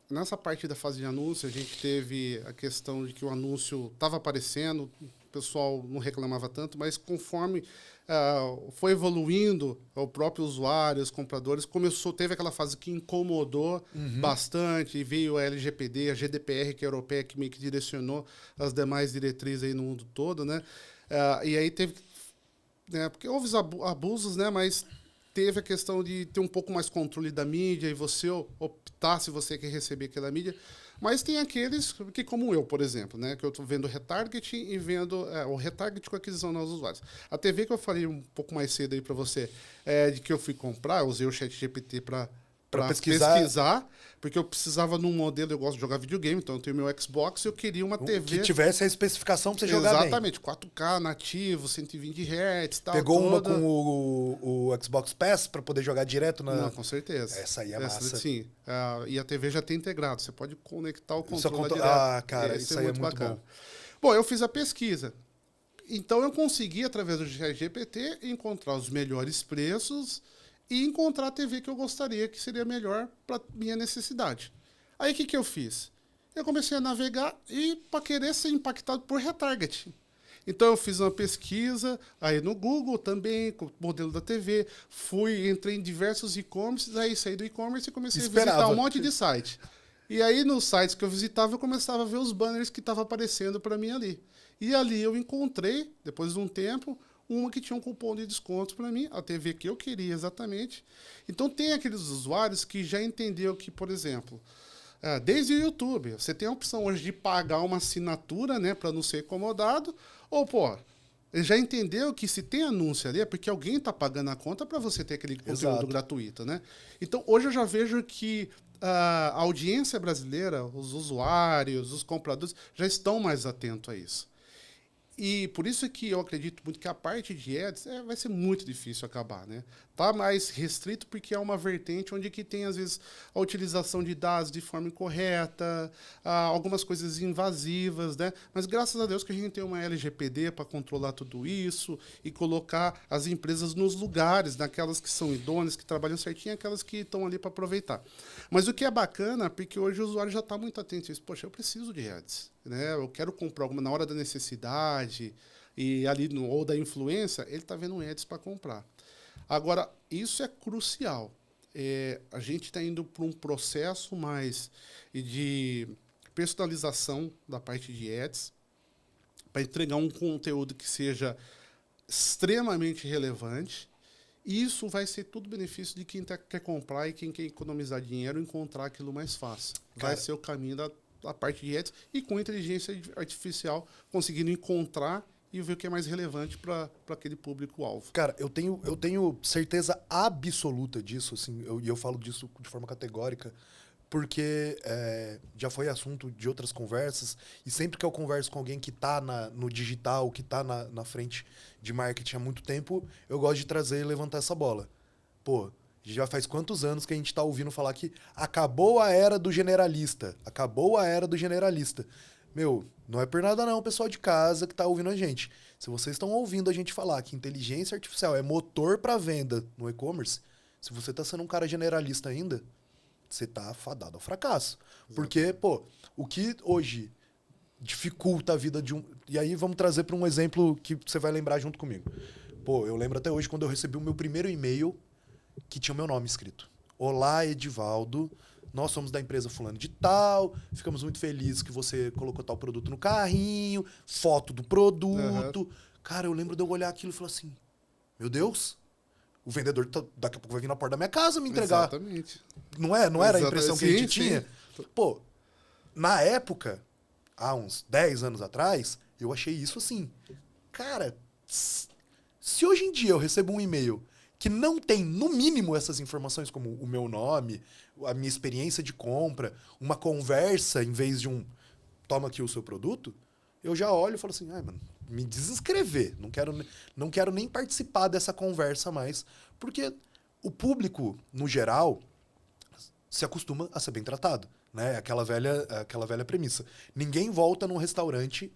Nessa parte da fase de anúncio, a gente teve a questão de que o anúncio estava aparecendo, o pessoal não reclamava tanto, mas conforme foi evoluindo, o próprio usuário, os compradores, teve aquela fase que incomodou bastante, e veio a LGPD, a GDPR, que é europeia, que meio que direcionou as demais diretrizes aí no mundo todo, né? E aí teve... Né, porque houve os abusos, né? Mas... teve a questão de ter um pouco mais controle da mídia e você optar se você quer receber aquela mídia. Mas tem aqueles que, como eu, por exemplo, né, que eu estou vendo retargeting e vendo o retargeting com aquisição dos usuários. A TV que eu falei um pouco mais cedo aí para você, de que eu fui comprar, eu usei o ChatGPT para pesquisar, porque eu precisava num modelo, eu gosto de jogar videogame, então eu tenho meu Xbox e eu queria uma TV... Que tivesse a especificação para você jogar bem. Exatamente, 4K nativo, 120 Hz e tal. Pegou uma com o Xbox Pass para poder jogar direto na... Não, com certeza. Essa aí é massa. Sim, e a TV já tem integrado, você pode conectar o controle direto. Cara, isso aí é muito bacana. Bom, eu fiz a pesquisa. Então eu consegui, através do ChatGPT, encontrar os melhores preços e encontrar a TV que eu gostaria, que seria melhor para minha necessidade. Aí o que eu fiz? Eu comecei a navegar e para querer ser impactado por retargeting. Então eu fiz uma pesquisa aí no Google também, com o modelo da TV, entrei em diversos e-commerces, aí saí do e-commerce e comecei a visitar um monte de site. E aí nos sites que eu visitava, eu começava a ver os banners que estavam aparecendo para mim ali. E ali eu encontrei, depois de um tempo, uma que tinha um cupom de desconto para mim, a TV que eu queria exatamente. Então, tem aqueles usuários que já entenderam que, por exemplo, desde o YouTube, você tem a opção hoje de pagar uma assinatura, né, para não ser incomodado, ou, ele já entendeu que se tem anúncio ali é porque alguém está pagando a conta para você ter aquele conteúdo gratuito, né? Então, hoje eu já vejo que a audiência brasileira, os usuários, os compradores, já estão mais atentos a isso. E por isso que eu acredito muito que a parte de ads vai ser muito difícil acabar, né? Tá mais restrito porque é uma vertente onde que tem, às vezes, a utilização de dados de forma incorreta, algumas coisas invasivas, né? Mas graças a Deus que a gente tem uma LGPD para controlar tudo isso e colocar as empresas nos lugares, naquelas que são idôneas, que trabalham certinho, aquelas que estão ali para aproveitar. Mas o que é bacana, porque hoje o usuário já está muito atento a isso. Poxa, eu preciso de ads, né? Eu quero comprar alguma na hora da necessidade e ali ou da influência, ele está vendo ads para comprar. Agora, isso é crucial. A gente está indo para um processo mais de personalização da parte de ads para entregar um conteúdo que seja extremamente relevante. E isso vai ser tudo benefício de quem quer comprar e quem quer economizar dinheiro, encontrar aquilo mais fácil. Vai ser o caminho da parte de ads e com inteligência artificial conseguindo encontrar e ver o que é mais relevante para aquele público-alvo. Cara, eu tenho certeza absoluta disso, assim, eu falo disso de forma categórica, porque já foi assunto de outras conversas, e sempre que eu converso com alguém que está no digital, que está na frente de marketing há muito tempo, eu gosto de trazer e levantar essa bola. Pô, já faz quantos anos que a gente está ouvindo falar que acabou a era do generalista, acabou a era do generalista. Meu, não é por nada não, pessoal de casa que está ouvindo a gente. Se vocês estão ouvindo a gente falar que inteligência artificial é motor para venda no e-commerce, se você está sendo um cara generalista ainda, você tá fadado ao fracasso. Porque, pô, o que hoje dificulta a vida de um... E aí vamos trazer para um exemplo que você vai lembrar junto comigo. Pô, eu lembro até hoje quando eu recebi o meu primeiro e-mail que tinha o meu nome escrito. Olá, Edivaldo. Nós somos da empresa fulano de tal. Ficamos muito felizes que você colocou tal produto no carrinho. Foto do produto. Uhum. Cara, eu lembro de eu olhar aquilo e falar assim, meu Deus... O vendedor daqui a pouco vai vir na porta da minha casa me entregar. Exatamente. Não era a impressão que a gente tinha? Pô, na época, há uns 10 anos atrás, eu achei isso assim. Cara, se hoje em dia eu recebo um e-mail que não tem, no mínimo, essas informações como o meu nome, a minha experiência de compra, uma conversa em vez de um toma aqui o seu produto, eu já olho e falo assim, ai, mano, me desinscrever. Não quero nem participar dessa conversa mais. Porque o público, no geral, se acostuma a ser bem tratado. Né? Aquela velha premissa. Ninguém volta num restaurante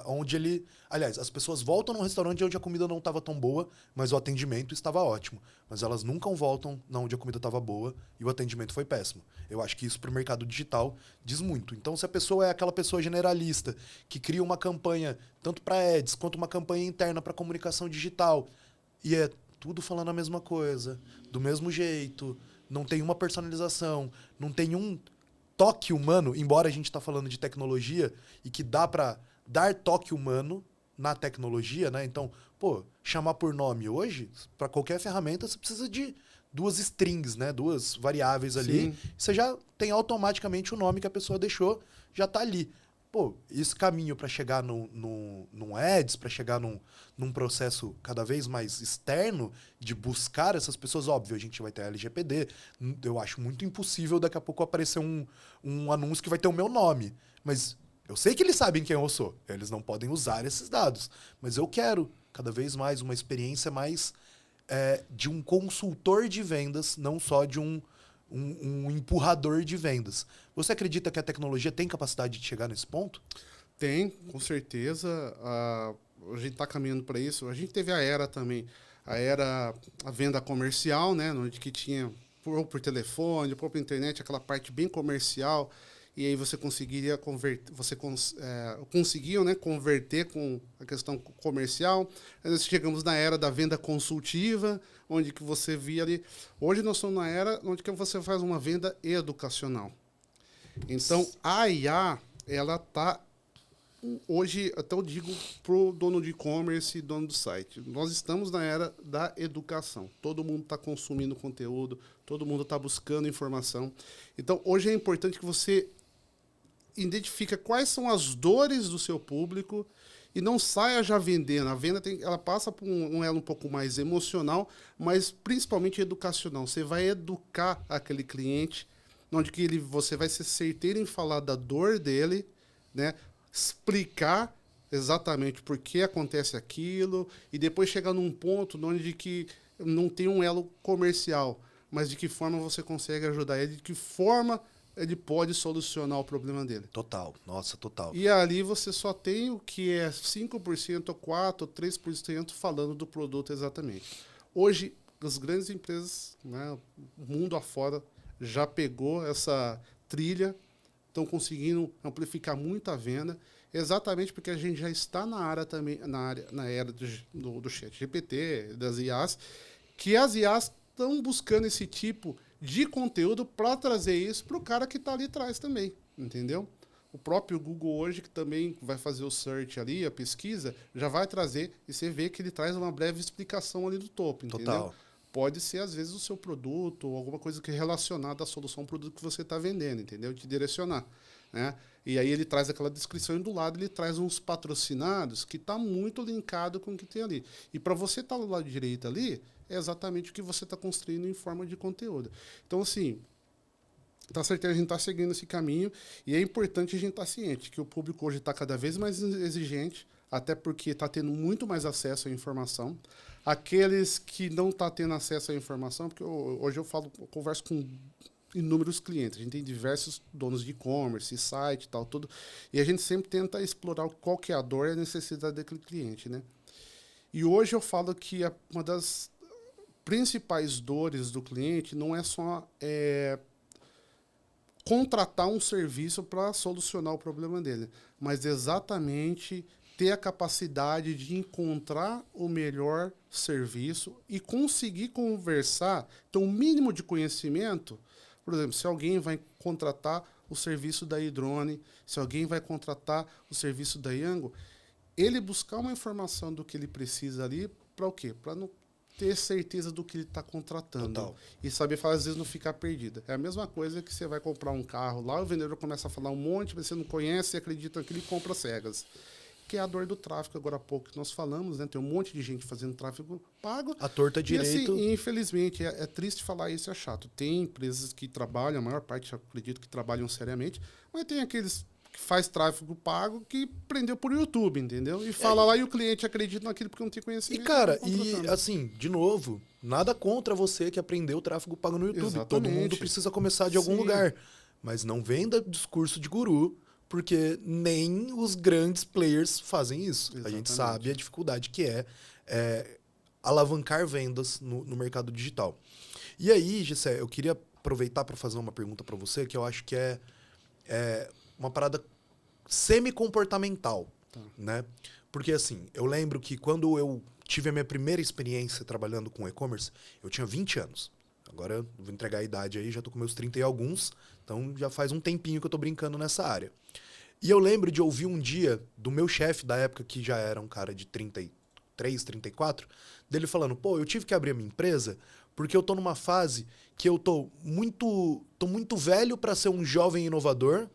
onde ele... Aliás, as pessoas voltam num restaurante onde a comida não estava tão boa, mas o atendimento estava ótimo. Mas elas nunca voltam onde a comida estava boa e o atendimento foi péssimo. Eu acho que isso para o mercado digital diz muito. Então, se a pessoa é aquela pessoa generalista que cria uma campanha tanto para ads quanto uma campanha interna para comunicação digital e é tudo falando a mesma coisa, do mesmo jeito, não tem uma personalização, não tem um toque humano, embora a gente está falando de tecnologia e que dá para dar toque humano na tecnologia, né? Então, pô, chamar por nome hoje, para qualquer ferramenta, você precisa de 2 strings, né? 2 variáveis ali. Sim. Você já tem automaticamente o nome que a pessoa deixou, já está ali. Pô, esse caminho para chegar num ads, para chegar num processo cada vez mais externo de buscar essas pessoas, óbvio, a gente vai ter a LGPD. Eu acho muito impossível daqui a pouco aparecer um anúncio que vai ter o meu nome. Mas eu sei que eles sabem quem eu sou. Eles não podem usar esses dados. Mas eu quero cada vez mais uma experiência mais de um consultor de vendas, não só de um empurrador de vendas. Você acredita que a tecnologia tem capacidade de chegar nesse ponto? Tem, com certeza. A gente está caminhando para isso. A gente teve a era também, a venda comercial, né, onde que tinha por telefone, por internet, aquela parte bem comercial, e aí você conseguiria converter, conseguiam, né, converter com a questão comercial. Nós chegamos na era da venda consultiva, onde que você via ali. Hoje nós estamos na era onde que você faz uma venda educacional. Então, a IA, ela está hoje, até eu digo para o dono de e-commerce e dono do site, nós estamos na era da educação. Todo mundo está consumindo conteúdo, todo mundo está buscando informação. Então, hoje é importante que você identifique quais são as dores do seu público e não saia já vendendo. A venda ela passa por um elo um pouco mais emocional, mas principalmente educacional. Você vai educar aquele cliente, onde que você vai ser certeiro em falar da dor dele, né? Explicar exatamente por que acontece aquilo e depois chegar num ponto onde que não tem um elo comercial, mas de que forma você consegue ajudar ele, de que forma ele pode solucionar o problema dele. Total, nossa, total. E ali você só tem o que é 5%, 4%, 3% falando do produto exatamente. Hoje, as grandes empresas, né, o mundo afora, já pegou essa trilha, estão conseguindo amplificar muito a venda, exatamente porque a gente já está na área também, na era do chat GPT, das IAs, que as IAs estão buscando esse tipo de conteúdo para trazer isso para o cara que está ali atrás também, entendeu? O próprio Google hoje, que também vai fazer o search ali, a pesquisa, já vai trazer, e você vê que ele traz uma breve explicação ali do topo, entendeu? Total. Pode ser, às vezes, o seu produto ou alguma coisa que é relacionada à solução, ao produto que você está vendendo, entendeu? Te direcionar, né? E aí ele traz aquela descrição e do lado ele traz uns patrocinados que está muito linkado com o que tem ali. E para você estar do lado direito ali, é exatamente o que você está construindo em forma de conteúdo. Então, assim, Tá certeza, a gente está seguindo esse caminho e é importante a gente estar ciente que o público hoje está cada vez mais exigente, até porque está tendo muito mais acesso à informação. Aqueles que não estão tendo acesso à informação, porque hoje eu converso com inúmeros clientes, a gente tem diversos donos de e-commerce, site e tal, tudo, e a gente sempre tenta explorar qual que é a dor e a necessidade daquele cliente, né? E hoje eu falo que uma das principais dores do cliente não é só contratar um serviço para solucionar o problema dele, mas exatamente ter a capacidade de encontrar o melhor serviço e conseguir conversar, ter um mínimo de conhecimento. Por exemplo, se alguém vai contratar o serviço da iDrone, se alguém vai contratar o serviço da Yango, ele buscar uma informação do que ele precisa ali, para o quê? Para não ter certeza do que ele está contratando. Total. E saber, às vezes, não ficar perdida. É a mesma coisa que você vai comprar um carro lá, o vendedor começa a falar um monte, você não conhece, acredita naquilo e compra cegas. Que é a dor do tráfego, agora há pouco que nós falamos, né? Tem um monte de gente fazendo tráfego pago. A torta direito. E assim, infelizmente, é triste falar isso, é chato. Tem empresas que trabalham, a maior parte, acredito que trabalham seriamente, mas tem aqueles que faz tráfego pago que prendeu por YouTube, entendeu? E fala lá e o cliente acredita naquilo porque não tem conhecimento. E, cara, e assim, de novo, nada contra você que aprendeu o tráfego pago no YouTube. Exatamente. Todo mundo precisa começar de algum lugar. Mas não venda discurso de guru, porque nem os grandes players fazem isso. Exatamente. A gente sabe a dificuldade que é alavancar vendas no mercado digital. E aí, Gessé, eu queria aproveitar para fazer uma pergunta para você, que eu acho que é uma parada semi-comportamental, né? Porque, assim, eu lembro que quando eu tive a minha primeira experiência trabalhando com e-commerce, eu tinha 20 anos. Agora eu vou entregar a idade aí, já tô com meus 30 e alguns, então já faz um tempinho que eu tô brincando nessa área. E eu lembro de ouvir um dia do meu chefe da época, que já era um cara de 33, 34, dele falando, pô, eu tive que abrir a minha empresa porque eu tô numa fase que eu tô muito velho para ser um jovem inovador,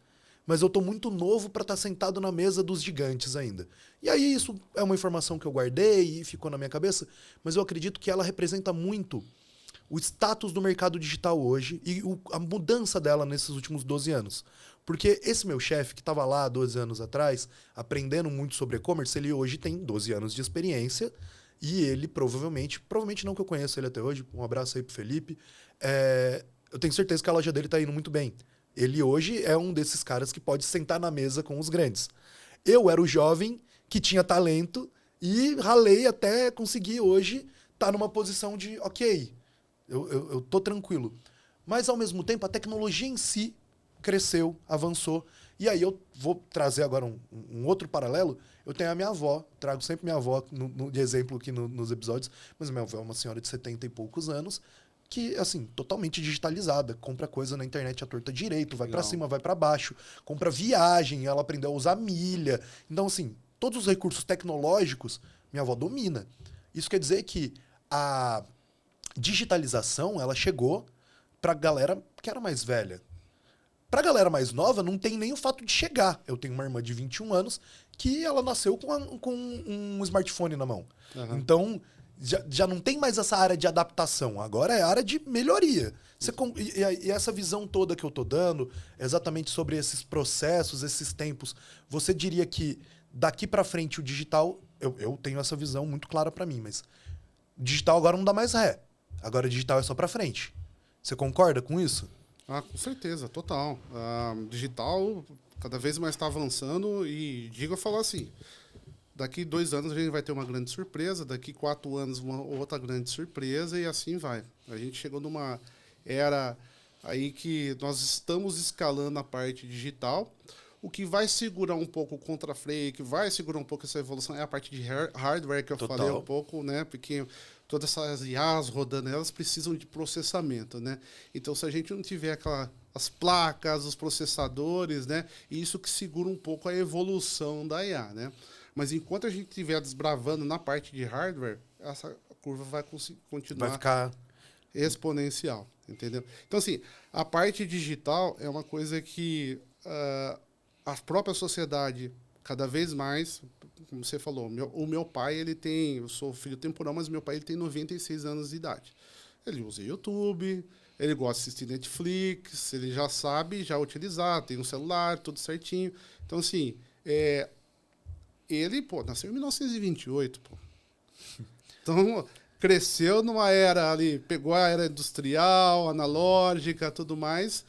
mas eu tô muito novo para estar sentado na mesa dos gigantes ainda. E aí isso é uma informação que eu guardei e ficou na minha cabeça, mas eu acredito que ela representa muito o status do mercado digital hoje e a mudança dela nesses últimos 12 anos. Porque esse meu chefe, que estava lá 12 anos atrás, aprendendo muito sobre e-commerce, ele hoje tem 12 anos de experiência e ele provavelmente não que eu conheço ele até hoje, um abraço aí pro Felipe, eu tenho certeza que a loja dele tá indo muito bem. Ele hoje é um desses caras que pode sentar na mesa com os grandes. Eu era o jovem que tinha talento e ralei até conseguir hoje estar numa posição de, ok, eu tô tranquilo. Mas, ao mesmo tempo, a tecnologia em si cresceu, avançou. E aí eu vou trazer agora um outro paralelo. Eu tenho a minha avó, trago sempre minha avó de exemplo aqui nos episódios, mas minha avó é uma senhora de 70 e poucos anos, que, assim, totalmente digitalizada, compra coisa na internet à torta direito, vai para cima, vai para baixo, compra viagem, ela aprendeu a usar milha. Então, assim, todos os recursos tecnológicos, minha avó domina. Isso quer dizer que a digitalização, ela chegou pra galera que era mais velha. Pra galera mais nova, não tem nem o fato de chegar. Eu tenho uma irmã de 21 anos que ela nasceu com um smartphone na mão. Uhum. Então, já não tem mais essa área de adaptação. Agora é área de melhoria. E essa visão toda que eu tô dando, exatamente sobre esses processos, esses tempos, você diria que daqui pra frente o digital, eu tenho essa visão muito clara pra mim, mas o digital agora não dá mais ré. Agora o digital é só pra frente. Você concorda com isso? Ah, com certeza, total. Digital cada vez mais está avançando e digo a falar assim, daqui 2 anos a gente vai ter uma grande surpresa, daqui 4 anos uma outra grande surpresa e assim vai. A gente chegou numa era aí que nós estamos escalando a parte digital. O que vai segurar um pouco o contrafreio, que vai segurar um pouco essa evolução é a parte de hardware que eu falei um pouco, né? Porque todas essas IAs rodando, elas precisam de processamento, né? Então, se a gente não tiver as placas, os processadores, né? Isso que segura um pouco a evolução da IA, né? Mas enquanto a gente estiver desbravando na parte de hardware, essa curva vai continuar... Vai ficar... exponencial, entendeu? Então, assim, a parte digital é uma coisa que... a própria sociedade, cada vez mais, como você falou, o meu pai, eu sou filho temporal, mas meu pai ele tem 96 anos de idade. Ele usa YouTube, ele gosta de assistir Netflix, ele já sabe já utilizar, tem um celular, tudo certinho. Então, assim, ele, pô, nasceu em 1928, pô. Então, cresceu numa era ali, pegou a era industrial, analógica, tudo mais,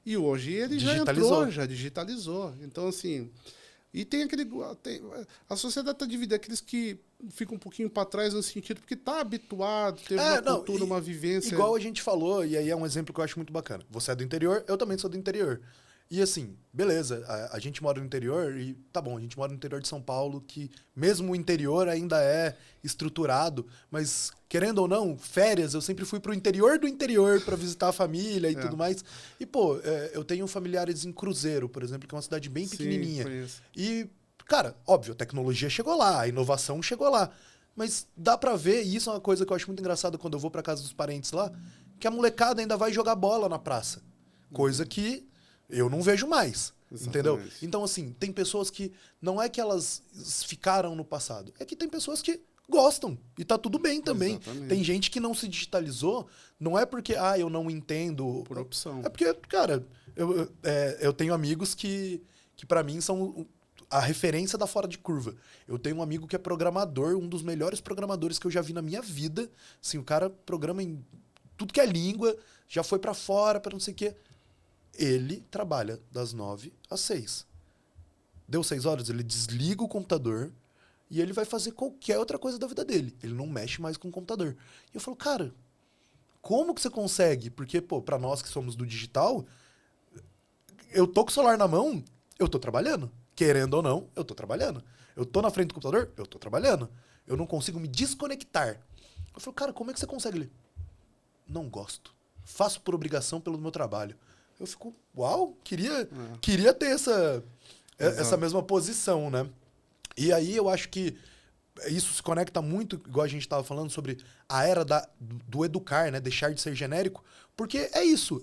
e hoje ele já entrou, já digitalizou. Então, assim, e tem aquele... a sociedade está dividida, aqueles que ficam um pouquinho para trás no sentido, porque está habituado, teve uma cultura, uma vivência... Igual a gente falou, e aí é um exemplo que eu acho muito bacana. Você é do interior, eu também sou do interior. E assim, beleza, a gente mora no interior e tá bom, a gente mora no interior de São Paulo, que mesmo o interior ainda é estruturado, mas querendo ou não, férias, eu sempre fui pro interior do interior para visitar a família e tudo mais. E pô, eu tenho familiares em Cruzeiro, por exemplo, que é uma cidade bem pequenininha. Conheço. E, cara, óbvio, a tecnologia chegou lá, a inovação chegou lá, mas dá pra ver, e isso é uma coisa que eu acho muito engraçado quando eu vou pra casa dos parentes lá, que a molecada ainda vai jogar bola na praça. Coisa que eu não vejo mais, entendeu? Então, assim, tem pessoas que não é que elas ficaram no passado, é que tem pessoas que gostam e tá tudo bem também. Exatamente. Tem gente que não se digitalizou, não é porque, eu não entendo. Por opção. É porque, cara, eu tenho amigos que para mim são a referência da fora de curva. Eu tenho um amigo que é programador, um dos melhores programadores que eu já vi na minha vida. Assim, o cara programa em tudo que é língua, já foi para fora, para não sei o quê. Ele trabalha das 9 às 6. Deu 6 horas, ele desliga o computador e ele vai fazer qualquer outra coisa da vida dele. Ele não mexe mais com o computador. E eu falo, cara, como que você consegue? Porque, pô, pra nós que somos do digital, eu tô com o celular na mão, eu tô trabalhando. Querendo ou não, eu tô trabalhando. Eu tô na frente do computador, eu tô trabalhando. Eu não consigo me desconectar. Eu falo, cara, como é que você consegue? Ele, não gosto. Faço por obrigação pelo meu trabalho. Eu fico, uau, queria ter essa mesma posição, né? E aí eu acho que isso se conecta muito, igual a gente estava falando, sobre a era do educar, né? Deixar de ser genérico, porque é isso.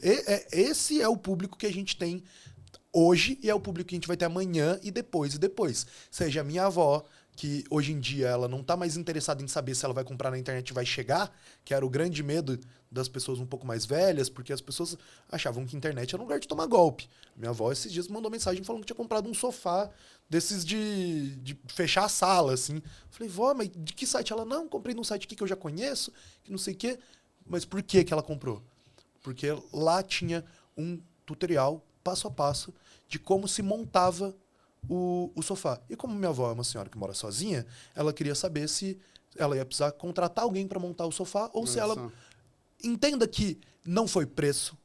Esse é o público que a gente tem hoje e é o público que a gente vai ter amanhã e depois. Seja a minha avó, que hoje em dia ela não está mais interessada em saber se ela vai comprar na internet e vai chegar, que era o grande medo das pessoas um pouco mais velhas, porque as pessoas achavam que a internet era um lugar de tomar golpe. Minha avó esses dias mandou mensagem falando que tinha comprado um sofá desses de fechar a sala, assim. Falei, vó, mas de que site? Ela, não, comprei num site aqui que eu já conheço, que não sei o quê. Mas por que ela comprou? Porque lá tinha um tutorial, passo a passo, de como se montava o sofá. E como minha avó é uma senhora que mora sozinha, ela queria saber se ela ia precisar contratar alguém para montar o sofá ou se ela... Entenda que não foi preço,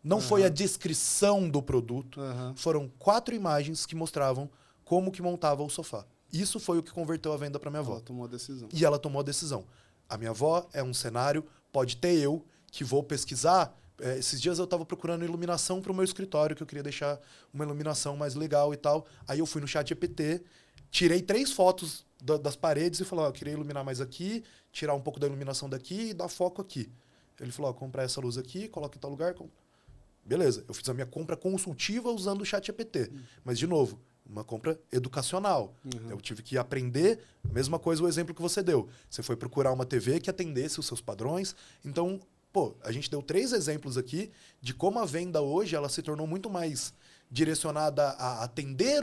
não foi a descrição do produto, foram 4 imagens que mostravam como que montava o sofá. Isso foi o que converteu a venda para minha avó. Ela tomou a decisão. E ela tomou a decisão. A minha avó é um cenário, pode ter eu, que vou pesquisar. Esses dias eu estava procurando iluminação para o meu escritório, que eu queria deixar uma iluminação mais legal e tal. Aí eu fui no ChatGPT, tirei 3 fotos das paredes e falei, eu queria iluminar mais aqui, tirar um pouco da iluminação daqui e dar foco aqui. Ele falou, comprar essa luz aqui, coloca em tal lugar. Beleza, eu fiz a minha compra consultiva usando o ChatGPT. Mas, de novo, uma compra educacional. Eu tive que aprender, mesma coisa o exemplo que você deu. Você foi procurar uma TV que atendesse os seus padrões. Então, pô, a gente deu 3 exemplos aqui de como a venda hoje ela se tornou muito mais direcionada a atender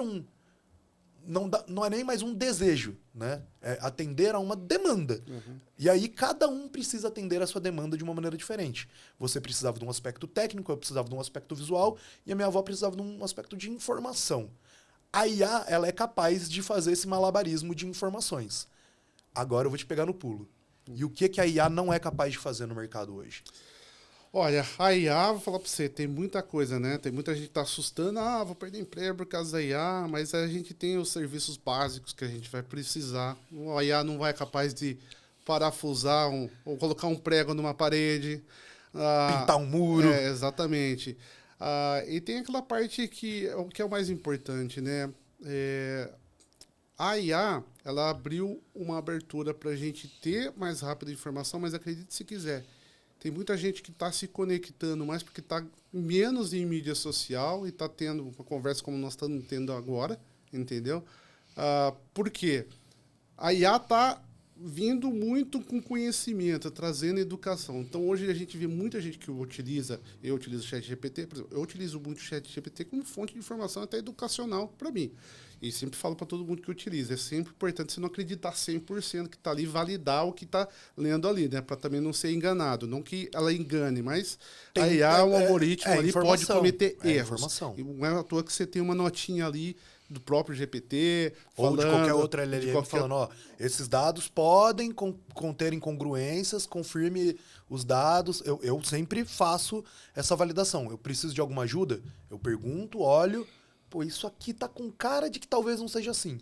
não é nem mais um desejo, né? É atender a uma demanda. E aí cada um precisa atender a sua demanda de uma maneira diferente. Você precisava de um aspecto técnico, eu precisava de um aspecto visual e a minha avó precisava de um aspecto de informação. A IA, ela é capaz de fazer esse malabarismo de informações. Agora eu vou te pegar no pulo. E o que a IA não é capaz de fazer no mercado hoje? Olha, a IA, vou falar para você, tem muita coisa, né? Tem muita gente que tá assustando, vou perder emprego por causa da IA, mas a gente tem os serviços básicos que a gente vai precisar. A IA não vai capaz de parafusar ou colocar um prego numa parede. Pintar um muro. Exatamente. E tem aquela parte que é o mais importante, né? A IA, ela abriu uma abertura para a gente ter mais rápida informação, mas acredite se quiser. Tem muita gente que está se conectando mais porque está menos em mídia social e está tendo uma conversa como nós estamos tendo agora, entendeu? Por quê? A IA está vindo muito com conhecimento, trazendo educação. Então, hoje a gente vê muita gente que utiliza, eu utilizo o ChatGPT, por exemplo, eu utilizo muito o ChatGPT como fonte de informação até educacional para mim. E sempre falo para todo mundo que utiliza. É sempre importante você não acreditar 100% que está ali, validar o que está lendo ali, né? Para também não ser enganado. Não que ela engane, mas a IA, um algoritmo ali, pode cometer erros. Informação. E não é à toa que você tem uma notinha ali do próprio GPT, ou falando, de qualquer outra LLM falando, ó, esses dados podem conter incongruências, confirme os dados. Eu sempre faço essa validação. Eu preciso de alguma ajuda? Eu pergunto, olho, pô, isso aqui tá com cara de que talvez não seja assim.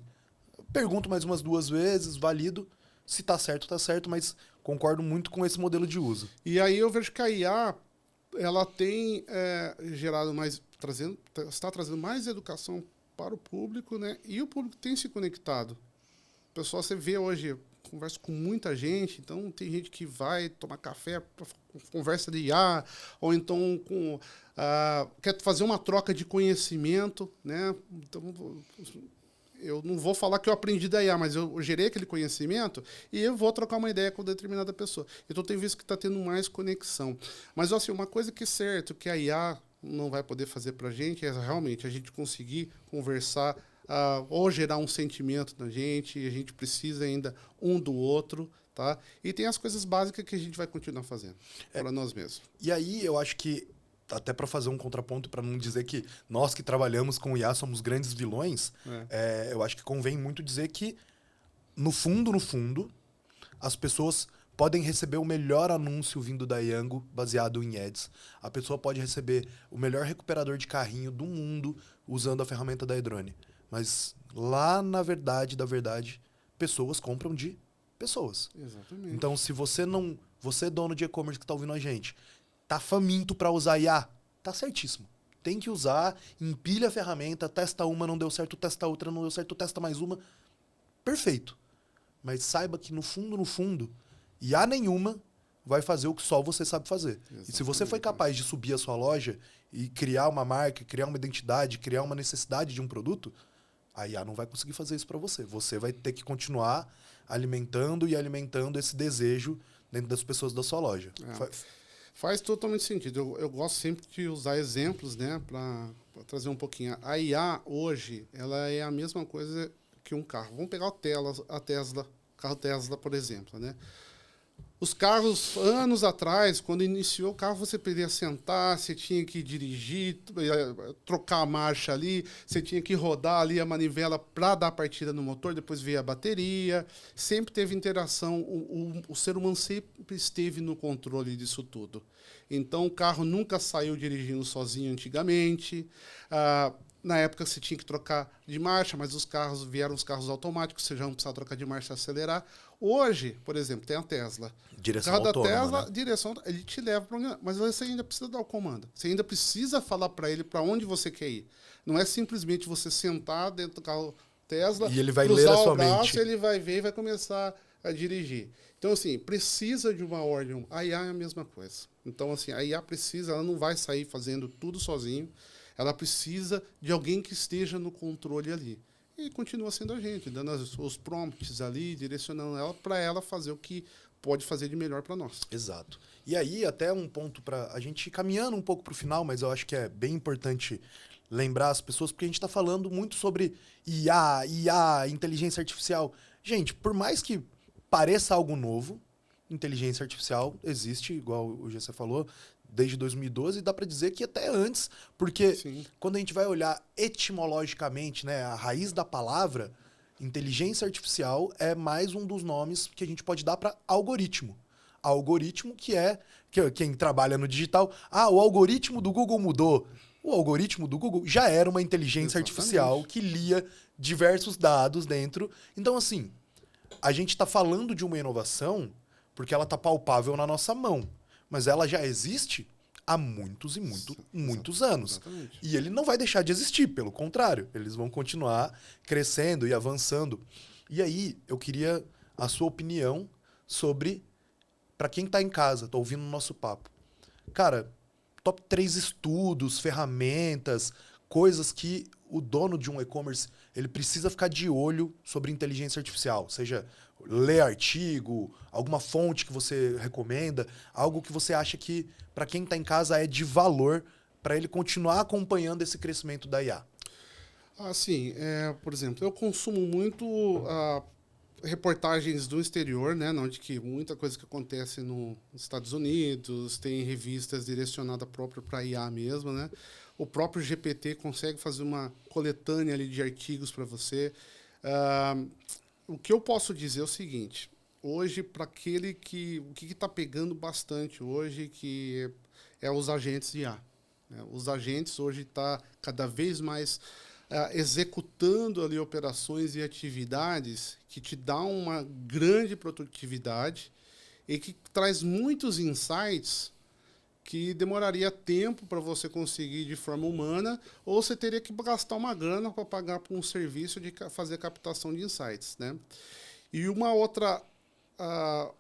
Eu pergunto mais umas 2 vezes, valido. Se tá certo, mas concordo muito com esse modelo de uso. E aí eu vejo que a IA, ela tem gerado mais, está trazendo mais educação para o público, né? E o público tem se conectado. O pessoal, você vê hoje, eu converso com muita gente, então tem gente que vai tomar café, conversa de IA, ou então quer fazer uma troca de conhecimento, né? Então, eu não vou falar que eu aprendi da IA, mas eu gerei aquele conhecimento e eu vou trocar uma ideia com determinada pessoa. Então, tem visto que está tendo mais conexão. Mas, assim, uma coisa que é certo, que a IA não vai poder fazer para a gente é realmente a gente conseguir conversar ou gerar um sentimento na gente, e a gente precisa ainda um do outro, tá? E tem as coisas básicas que a gente vai continuar fazendo para nós mesmos. E aí eu acho que, até para fazer um contraponto, para não dizer que nós que trabalhamos com IA somos grandes vilões, eu acho que convém muito dizer que, no fundo, as pessoas podem receber o melhor anúncio vindo da Yango, baseado em ads. A pessoa pode receber o melhor recuperador de carrinho do mundo usando a ferramenta da Edrone. Mas lá na verdade, pessoas compram de pessoas. Exatamente. Então, se você dono de e-commerce que está ouvindo a gente, tá faminto para usar IA, tá certíssimo. Tem que usar, empilha a ferramenta, testa uma, não deu certo, testa outra, não deu certo, testa mais uma. Perfeito. Mas saiba que no fundo, IA nenhuma vai fazer o que só você sabe fazer. Exatamente. E se você foi capaz de subir a sua loja e criar uma marca, criar uma identidade, criar uma necessidade de um produto, a IA não vai conseguir fazer isso para você. Você vai ter que continuar alimentando esse desejo dentro das pessoas da sua loja. Faz totalmente sentido. Eu gosto sempre de usar exemplos, né, para trazer um pouquinho. A IA hoje, ela é a mesma coisa que um carro. Vamos pegar a Tesla, carro Tesla, por exemplo, né? Os carros, anos atrás, quando iniciou o carro, você poderia sentar, você tinha que dirigir, trocar a marcha ali, você tinha que rodar ali a manivela para dar partida no motor, depois veio a bateria. Sempre teve interação, o ser humano sempre esteve no controle disso tudo. Então, o carro nunca saiu dirigindo sozinho antigamente. Na época, você tinha que trocar de marcha, mas vieram os carros automáticos, você já não precisava trocar de marcha e acelerar. Hoje, por exemplo, tem a Tesla. Direção o carro autônoma, da Tesla, né? direção, ele te leva para onde... Mas você ainda precisa dar o comando. Você ainda precisa falar para ele para onde você quer ir. Não é simplesmente você sentar dentro do carro Tesla, e ele vai ler a sua mente. Ele vai ver e vai começar a dirigir. Então, assim, precisa de uma ordem. A IA é a mesma coisa. Então, assim, a IA ela não vai sair fazendo tudo sozinho. Ela precisa de alguém que esteja no controle ali. E continua sendo a gente, dando os prompts ali, direcionando ela para ela fazer o que pode fazer de melhor para nós. Exato. E aí, até um ponto para a gente ir caminhando um pouco para o final, mas eu acho que é bem importante lembrar as pessoas, porque a gente está falando muito sobre IA, inteligência artificial. Gente, por mais que pareça algo novo, inteligência artificial existe, igual o GC falou, desde 2012, e dá para dizer que até antes, porque Sim. Quando a gente vai olhar etimologicamente, né, a raiz da palavra, inteligência artificial é mais um dos nomes que a gente pode dar para algoritmo. Algoritmo que quem trabalha no digital, o algoritmo do Google mudou. O algoritmo do Google já era uma inteligência artificial que lia diversos dados dentro. Então, assim, a gente está falando de uma inovação porque ela está palpável na nossa mão. Mas ela já existe há muitos e muitos anos. Exatamente. E ele não vai deixar de existir, pelo contrário. Eles vão continuar crescendo e avançando. E aí, eu queria a sua opinião sobre, para quem está em casa, está ouvindo o nosso papo. Cara, top 3 estudos, ferramentas, coisas que o dono de um e-commerce ele precisa ficar de olho sobre inteligência artificial? Seja ler artigo, alguma fonte que você recomenda, algo que você acha que, para quem está em casa, é de valor para ele continuar acompanhando esse crescimento da IA? Assim, por exemplo, eu consumo muito reportagens do exterior, né, onde que muita coisa que acontece nos Estados Unidos, tem revistas direcionadas próprio para IA mesmo, né? O próprio GPT consegue fazer uma coletânea ali de artigos para você. O que eu posso dizer é o seguinte: hoje, para aquele o que está pegando bastante hoje, que é os agentes de IA. Né? Os agentes hoje estão cada vez mais executando ali operações e atividades que te dão uma grande produtividade e que traz muitos insights que demoraria tempo para você conseguir de forma humana, ou você teria que gastar uma grana para pagar por um serviço de fazer captação de insights, né? E uma outra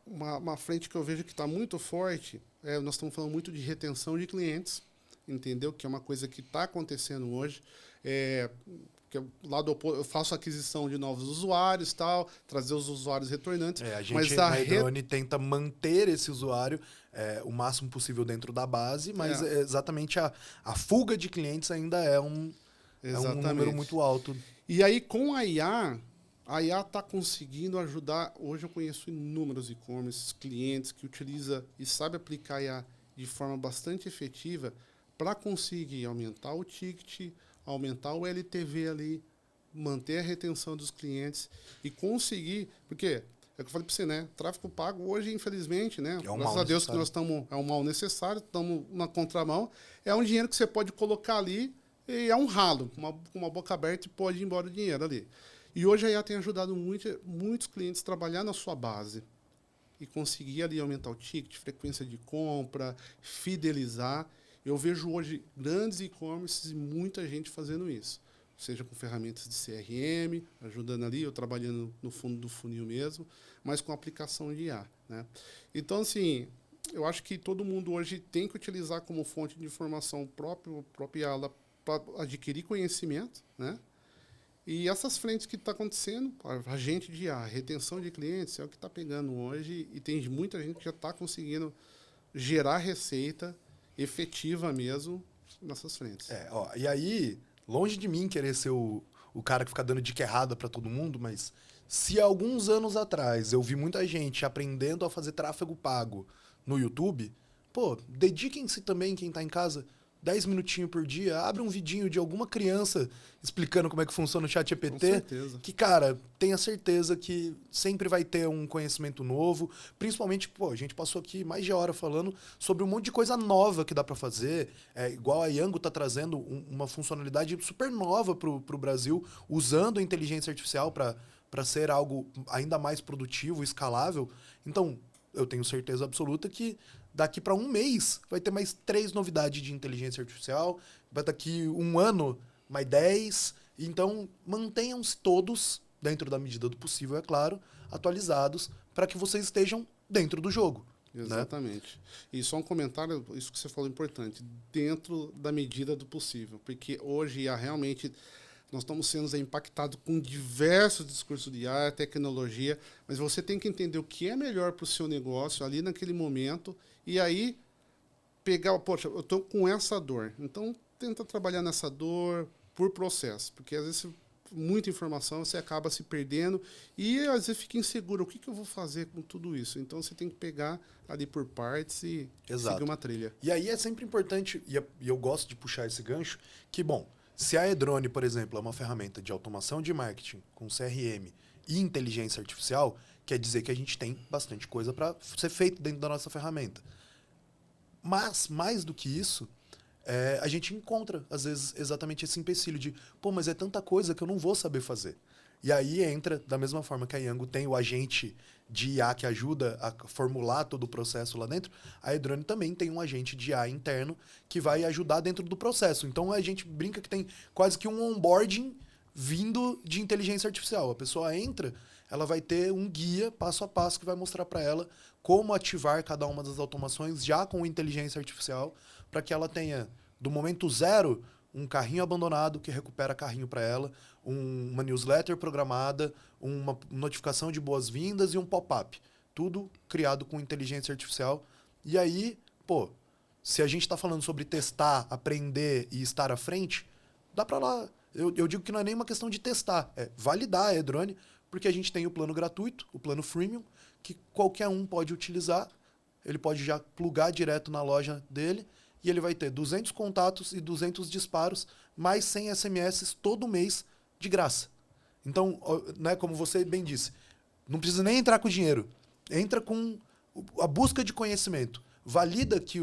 uma frente que eu vejo que está muito forte, nós estamos falando muito de retenção de clientes, entendeu? Que é uma coisa que está acontecendo hoje. Que eu faço aquisição de novos usuários, tal, trazer os usuários retornantes. A gente na Edrone tenta manter esse usuário o máximo possível dentro da base, mas exatamente a fuga de clientes ainda é um número muito alto. E aí, com a IA está conseguindo ajudar. Hoje eu conheço inúmeros e-commerce, clientes que utilizam e sabem aplicar a IA de forma bastante efetiva para conseguir aumentar o ticket, aumentar o LTV ali, manter a retenção dos clientes e conseguir... Porque, é o que eu falei para você, né? Tráfego pago hoje, infelizmente, né? Graças a Deus que nós estamos... É um mal necessário, estamos na contramão. É um dinheiro que você pode colocar ali e é um ralo, com uma boca aberta e pode ir embora o dinheiro ali. E hoje a IA tem ajudado muitos clientes a trabalhar na sua base e conseguir ali aumentar o ticket, frequência de compra, fidelizar. Eu vejo hoje grandes e-commerces e muita gente fazendo isso. Seja com ferramentas de CRM, ajudando ali, eu trabalhando no fundo do funil mesmo, mas com aplicação de IA. Né? Então, assim, eu acho que todo mundo hoje tem que utilizar como fonte de informação própria IA para adquirir conhecimento, né? E essas frentes que está acontecendo, agente de IA, retenção de clientes, é o que está pegando hoje e tem muita gente que já está conseguindo gerar receita efetiva mesmo nessas frentes. E aí, longe de mim querer ser o cara que fica dando dica errada para todo mundo, mas se há alguns anos atrás eu vi muita gente aprendendo a fazer tráfego pago no YouTube, dediquem-se também, quem está em casa, 10 minutinhos por dia, abre um vidinho de alguma criança explicando como é que funciona o ChatGPT. Com certeza. Que, cara, tenha certeza que sempre vai ter um conhecimento novo. Principalmente, a gente passou aqui mais de hora falando sobre um monte de coisa nova que dá para fazer. Igual a Yango tá trazendo uma funcionalidade super nova pro Brasil, usando a inteligência artificial para ser algo ainda mais produtivo, escalável. Então, eu tenho certeza absoluta que daqui para um mês vai ter mais 3 novidades de inteligência artificial, daqui um ano mais 10. Então, mantenham-se todos, dentro da medida do possível, é claro, atualizados, para que vocês estejam dentro do jogo. Exatamente. Né? E só um comentário, isso que você falou é importante, dentro da medida do possível, porque hoje realmente... Nós estamos sendo impactados com diversos discursos de IA, tecnologia, mas você tem que entender o que é melhor para o seu negócio ali naquele momento e aí pegar, eu estou com essa dor, então tenta trabalhar nessa dor por processo, porque às vezes muita informação você acaba se perdendo e às vezes fica inseguro, o que eu vou fazer com tudo isso? Então você tem que pegar ali por partes e seguir uma trilha. E aí é sempre importante, e eu gosto de puxar esse gancho, que se a Edrone, por exemplo, é uma ferramenta de automação de marketing com CRM e inteligência artificial, quer dizer que a gente tem bastante coisa para ser feito dentro da nossa ferramenta. Mas, mais do que isso, a gente encontra, às vezes, exatamente esse empecilho de mas é tanta coisa que eu não vou saber fazer. E aí entra, da mesma forma que a Yango tem o agente de IA que ajuda a formular todo o processo lá dentro, a Edrone também tem um agente de IA interno que vai ajudar dentro do processo. Então a gente brinca que tem quase que um onboarding vindo de inteligência artificial. A pessoa entra, ela vai ter um guia passo a passo que vai mostrar para ela como ativar cada uma das automações já com inteligência artificial, para que ela tenha, do momento zero, um carrinho abandonado que recupera carrinho para ela, uma newsletter programada, uma notificação de boas-vindas e um pop-up. Tudo criado com inteligência artificial. E aí, pô, se a gente está falando sobre testar, aprender e estar à frente, dá para lá. Eu digo que não é nem uma questão de testar, é validar a E-Drone, porque a gente tem o plano gratuito, o plano freemium, que qualquer um pode utilizar. Ele pode já plugar direto na loja dele e ele vai ter 200 contatos e 200 disparos, mais 100 SMS todo mês de graça. Então, né, como você bem disse, não precisa nem entrar com dinheiro. Entra com a busca de conhecimento. Valida que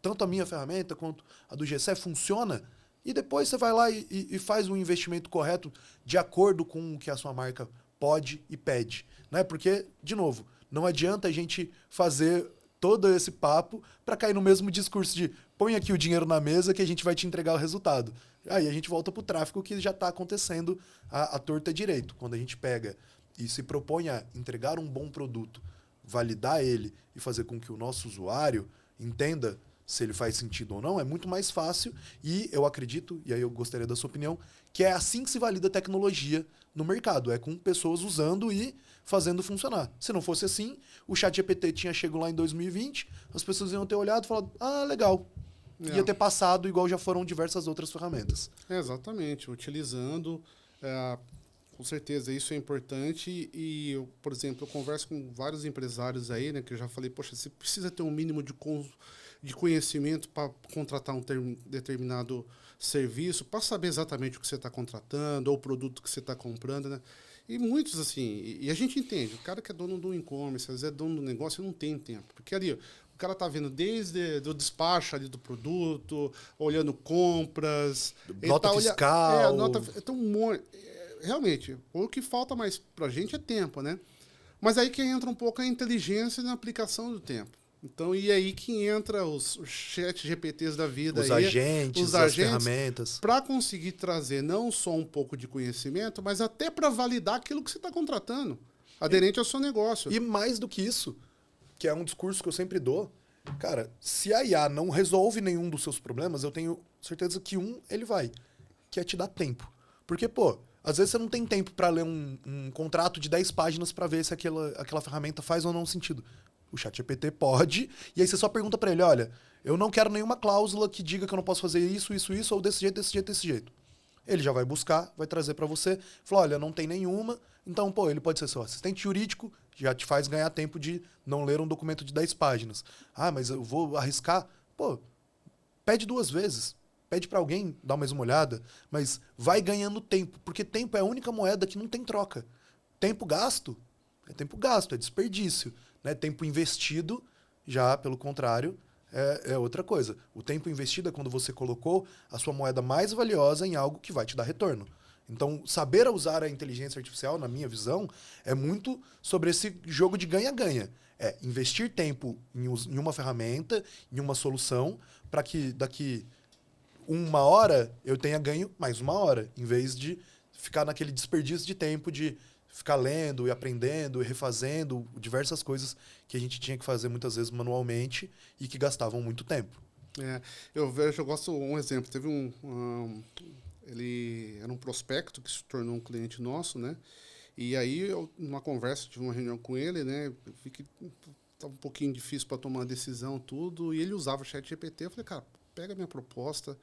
tanto a minha ferramenta quanto a do GCE funciona e depois você vai lá e faz um investimento correto de acordo com o que a sua marca pode e pede. Né? Porque, de novo, não adianta a gente fazer todo esse papo para cair no mesmo discurso de põe aqui o dinheiro na mesa que a gente vai te entregar o resultado. Aí a gente volta para o tráfego que já está acontecendo à torta direito. Quando a gente pega e se propõe a entregar um bom produto, validar ele e fazer com que o nosso usuário entenda se ele faz sentido ou não, é muito mais fácil e eu acredito, e aí eu gostaria da sua opinião, que é assim que se valida a tecnologia no mercado, é com pessoas usando e fazendo funcionar. Se não fosse assim, o ChatGPT tinha chegado lá em 2020, as pessoas iam ter olhado e falado, legal. Ia ter passado igual já foram diversas outras ferramentas. Exatamente, utilizando, com certeza isso é importante e, por exemplo, eu converso com vários empresários aí, né, que eu já falei, poxa, você precisa ter um mínimo de conhecimento para contratar um determinado serviço, para saber exatamente o que você está contratando ou o produto que você está comprando, né? E muitos, assim, e a gente entende, o cara que é dono do e-commerce, às vezes é dono do negócio, não tem tempo. Porque ali, o cara tá vendo desde o despacho ali do produto, olhando compras... Nota fiscal... Realmente, o que falta mais pra gente é tempo, né? Mas aí que entra um pouco a inteligência na aplicação do tempo. Então, e aí que entra os chat GPTs da vida. Os agentes, as ferramentas. Para conseguir trazer não só um pouco de conhecimento, mas até para validar aquilo que você está contratando, aderente ao seu negócio. E mais do que isso, que é um discurso que eu sempre dou, cara, se a IA não resolve nenhum dos seus problemas, eu tenho certeza que ele vai, que é te dar tempo. Porque, pô, às vezes você não tem tempo para ler um contrato de 10 páginas para ver se aquela ferramenta faz ou não sentido. O ChatGPT pode, e aí você só pergunta para ele, olha, eu não quero nenhuma cláusula que diga que eu não posso fazer isso, ou desse jeito, desse jeito, desse jeito. Ele já vai buscar, vai trazer para você, fala, olha, não tem nenhuma, então, pô, ele pode ser seu assistente jurídico, já te faz ganhar tempo de não ler um documento de 10 páginas. Ah, mas eu vou arriscar? Pô, pede 2 vezes. Pede para alguém dar mais uma olhada, mas vai ganhando tempo, porque tempo é a única moeda que não tem troca. Tempo gasto, é desperdício. Né? Tempo investido, já pelo contrário, é outra coisa. O tempo investido é quando você colocou a sua moeda mais valiosa em algo que vai te dar retorno. Então, saber usar a inteligência artificial, na minha visão, é muito sobre esse jogo de ganha-ganha. É investir tempo em uma ferramenta, em uma solução, para que daqui 1 hora eu tenha ganho mais 1 hora, em vez de ficar naquele desperdício de tempo de ficar lendo e aprendendo e refazendo diversas coisas que a gente tinha que fazer muitas vezes manualmente e que gastavam muito tempo. Eu gosto um exemplo, teve ele era um prospecto que se tornou um cliente nosso, né? E aí, numa conversa, tive uma reunião com ele, né? Eu vi que estava um pouquinho difícil para tomar uma decisão, tudo, e ele usava o ChatGPT. Eu falei, cara, pega a minha proposta,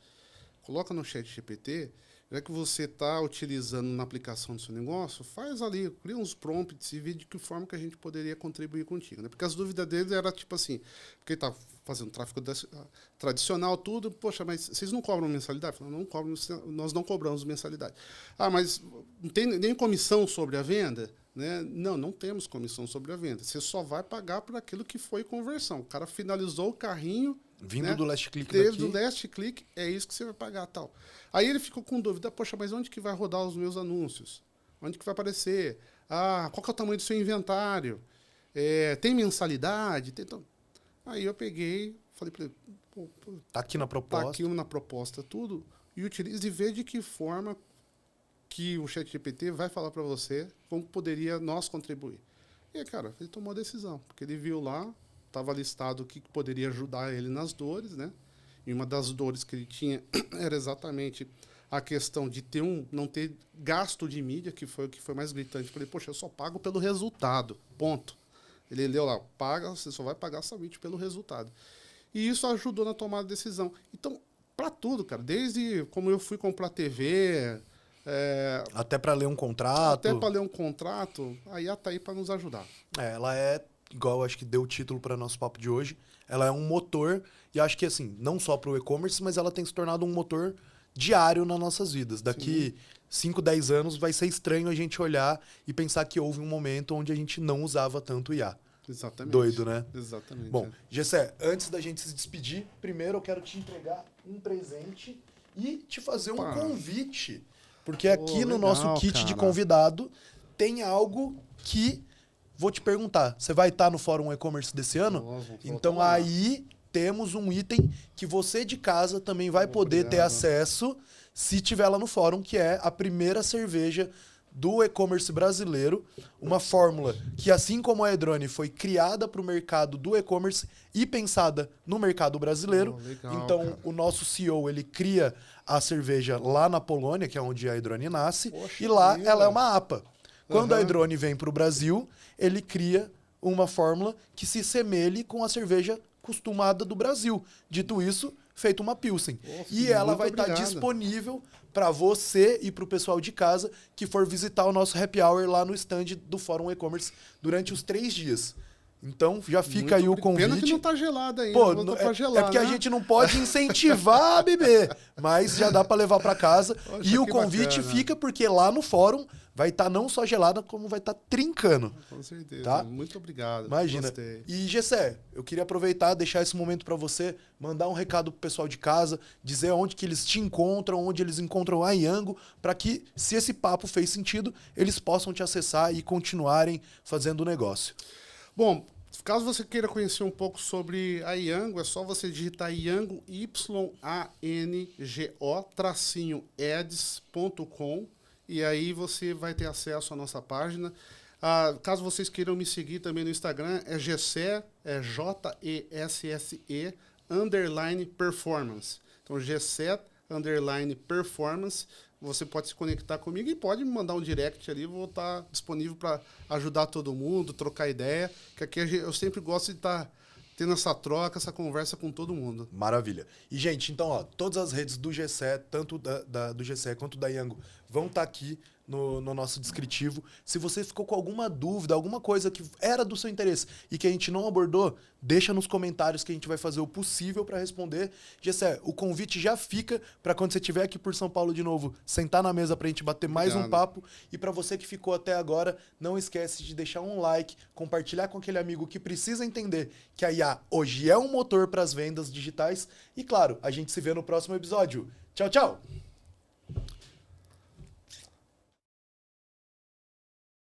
coloca no ChatGPT, já que você está utilizando na aplicação do seu negócio, faz ali, cria uns prompts e vê de que forma que a gente poderia contribuir contigo. Né? Porque as dúvidas dele eram tipo assim, porque ele está fazendo tráfego tradicional, tudo, poxa, mas vocês não cobram mensalidade? Eu falei, não cobram, nós não cobramos mensalidade. Ah, mas não tem nem comissão sobre a venda? Né? Não temos comissão sobre a venda. Você só vai pagar por aquilo que foi conversão. O cara finalizou o carrinho, vindo, né? do last click daqui. daqui. Do last click, é isso que você vai pagar, tal. Aí ele ficou com dúvida, poxa, mas onde que vai rodar os meus anúncios? Onde que vai aparecer? Ah, qual que é o tamanho do seu inventário? Tem mensalidade? Então, aí eu peguei, falei para ele, tá aqui na proposta. Tá aqui na proposta, tudo, e utilize e vê de que forma que o ChatGPT vai falar para você como poderia nós contribuir. E aí, cara, ele tomou a decisão, porque ele viu lá, estava listado o que poderia ajudar ele nas dores, né? E uma das dores que ele tinha era exatamente a questão de não ter gasto de mídia, que foi o que foi mais gritante. Eu falei, poxa, eu só pago pelo resultado, ponto. Ele leu lá, você só vai pagar somente pelo resultado. E isso ajudou na tomada de decisão. Então, para tudo, cara, desde como eu fui comprar TV... até para ler um contrato. Até para ler um contrato, a IA tá aí para nos ajudar. Ela é, igual acho que deu o título para nosso papo de hoje, ela é um motor, e acho que assim, não só para o e-commerce, mas ela tem se tornado um motor diário nas nossas vidas. Daqui 5, 10 anos vai ser estranho a gente olhar e pensar que houve um momento onde a gente não usava tanto IA. Exatamente. Doido, né? Exatamente. Bom, Gessé, antes da gente se despedir, primeiro eu quero te entregar um presente e te fazer um convite. Porque aqui no nosso kit de convidado tem algo que vou te perguntar. Você vai estar no Fórum E-Commerce desse ano? Então aí temos um item que você de casa também vai poder ter acesso se tiver lá no Fórum, que é a primeira cerveja do e-commerce brasileiro, uma fórmula que, assim como a Edrone, foi criada para o mercado do e-commerce e pensada no mercado brasileiro. Legal, então, cara. o nosso CEO, ele cria a cerveja lá na Polônia, que é onde a Edrone nasce, Poxa e lá vida. ela é uma APA. Quando a Edrone vem para o Brasil, ele cria uma fórmula que se semelhe com a cerveja costumada do Brasil. Dito isso, feito uma Pilsen. E ela vai estar disponível para você e para o pessoal de casa que for visitar o nosso happy hour lá no stand do Fórum E-Commerce durante os 3 dias. Então, já fica aí o convite. Pena que não tá gelada ainda. Pô, é porque a gente não pode incentivar a beber, mas já dá para levar para casa. Poxa, e o que convite bacana. fica porque lá no fórum vai estar não só gelada, como vai estar trincando. Com certeza. Tá? Muito obrigado. Imagina. Gostei. E, Gessé, eu queria aproveitar, deixar esse momento para você, mandar um recado pro pessoal de casa, dizer onde que eles te encontram, onde eles encontram a Yango, para que, se esse papo fez sentido, eles possam te acessar e continuarem fazendo o negócio. Bom, caso você queira conhecer um pouco sobre a Yango, é só você digitar Yango, YANGO-eds.com, e aí você vai ter acesso à nossa página. Caso vocês queiram me seguir também no Instagram, é Gessé, é JESSE, _performance. Então, Gessé, _performance. Você pode se conectar comigo e pode me mandar um direct ali. Vou estar disponível para ajudar todo mundo, trocar ideia. Que aqui eu sempre gosto de estar tendo essa troca, essa conversa com todo mundo. Maravilha. E, gente, então, ó, todas as redes do Gessé, tanto do Gessé quanto da Yango, vão estar aqui no nosso descritivo. Se você ficou com alguma dúvida, alguma coisa que era do seu interesse e que a gente não abordou, deixa nos comentários que a gente vai fazer o possível para responder. Gessé, o convite já fica para quando você estiver aqui por São Paulo de novo, sentar na mesa para a gente bater mais um papo. E para você que ficou até agora, não esquece de deixar um like, compartilhar com aquele amigo que precisa entender que a IA hoje é um motor para as vendas digitais. E claro, a gente se vê no próximo episódio. Tchau, tchau!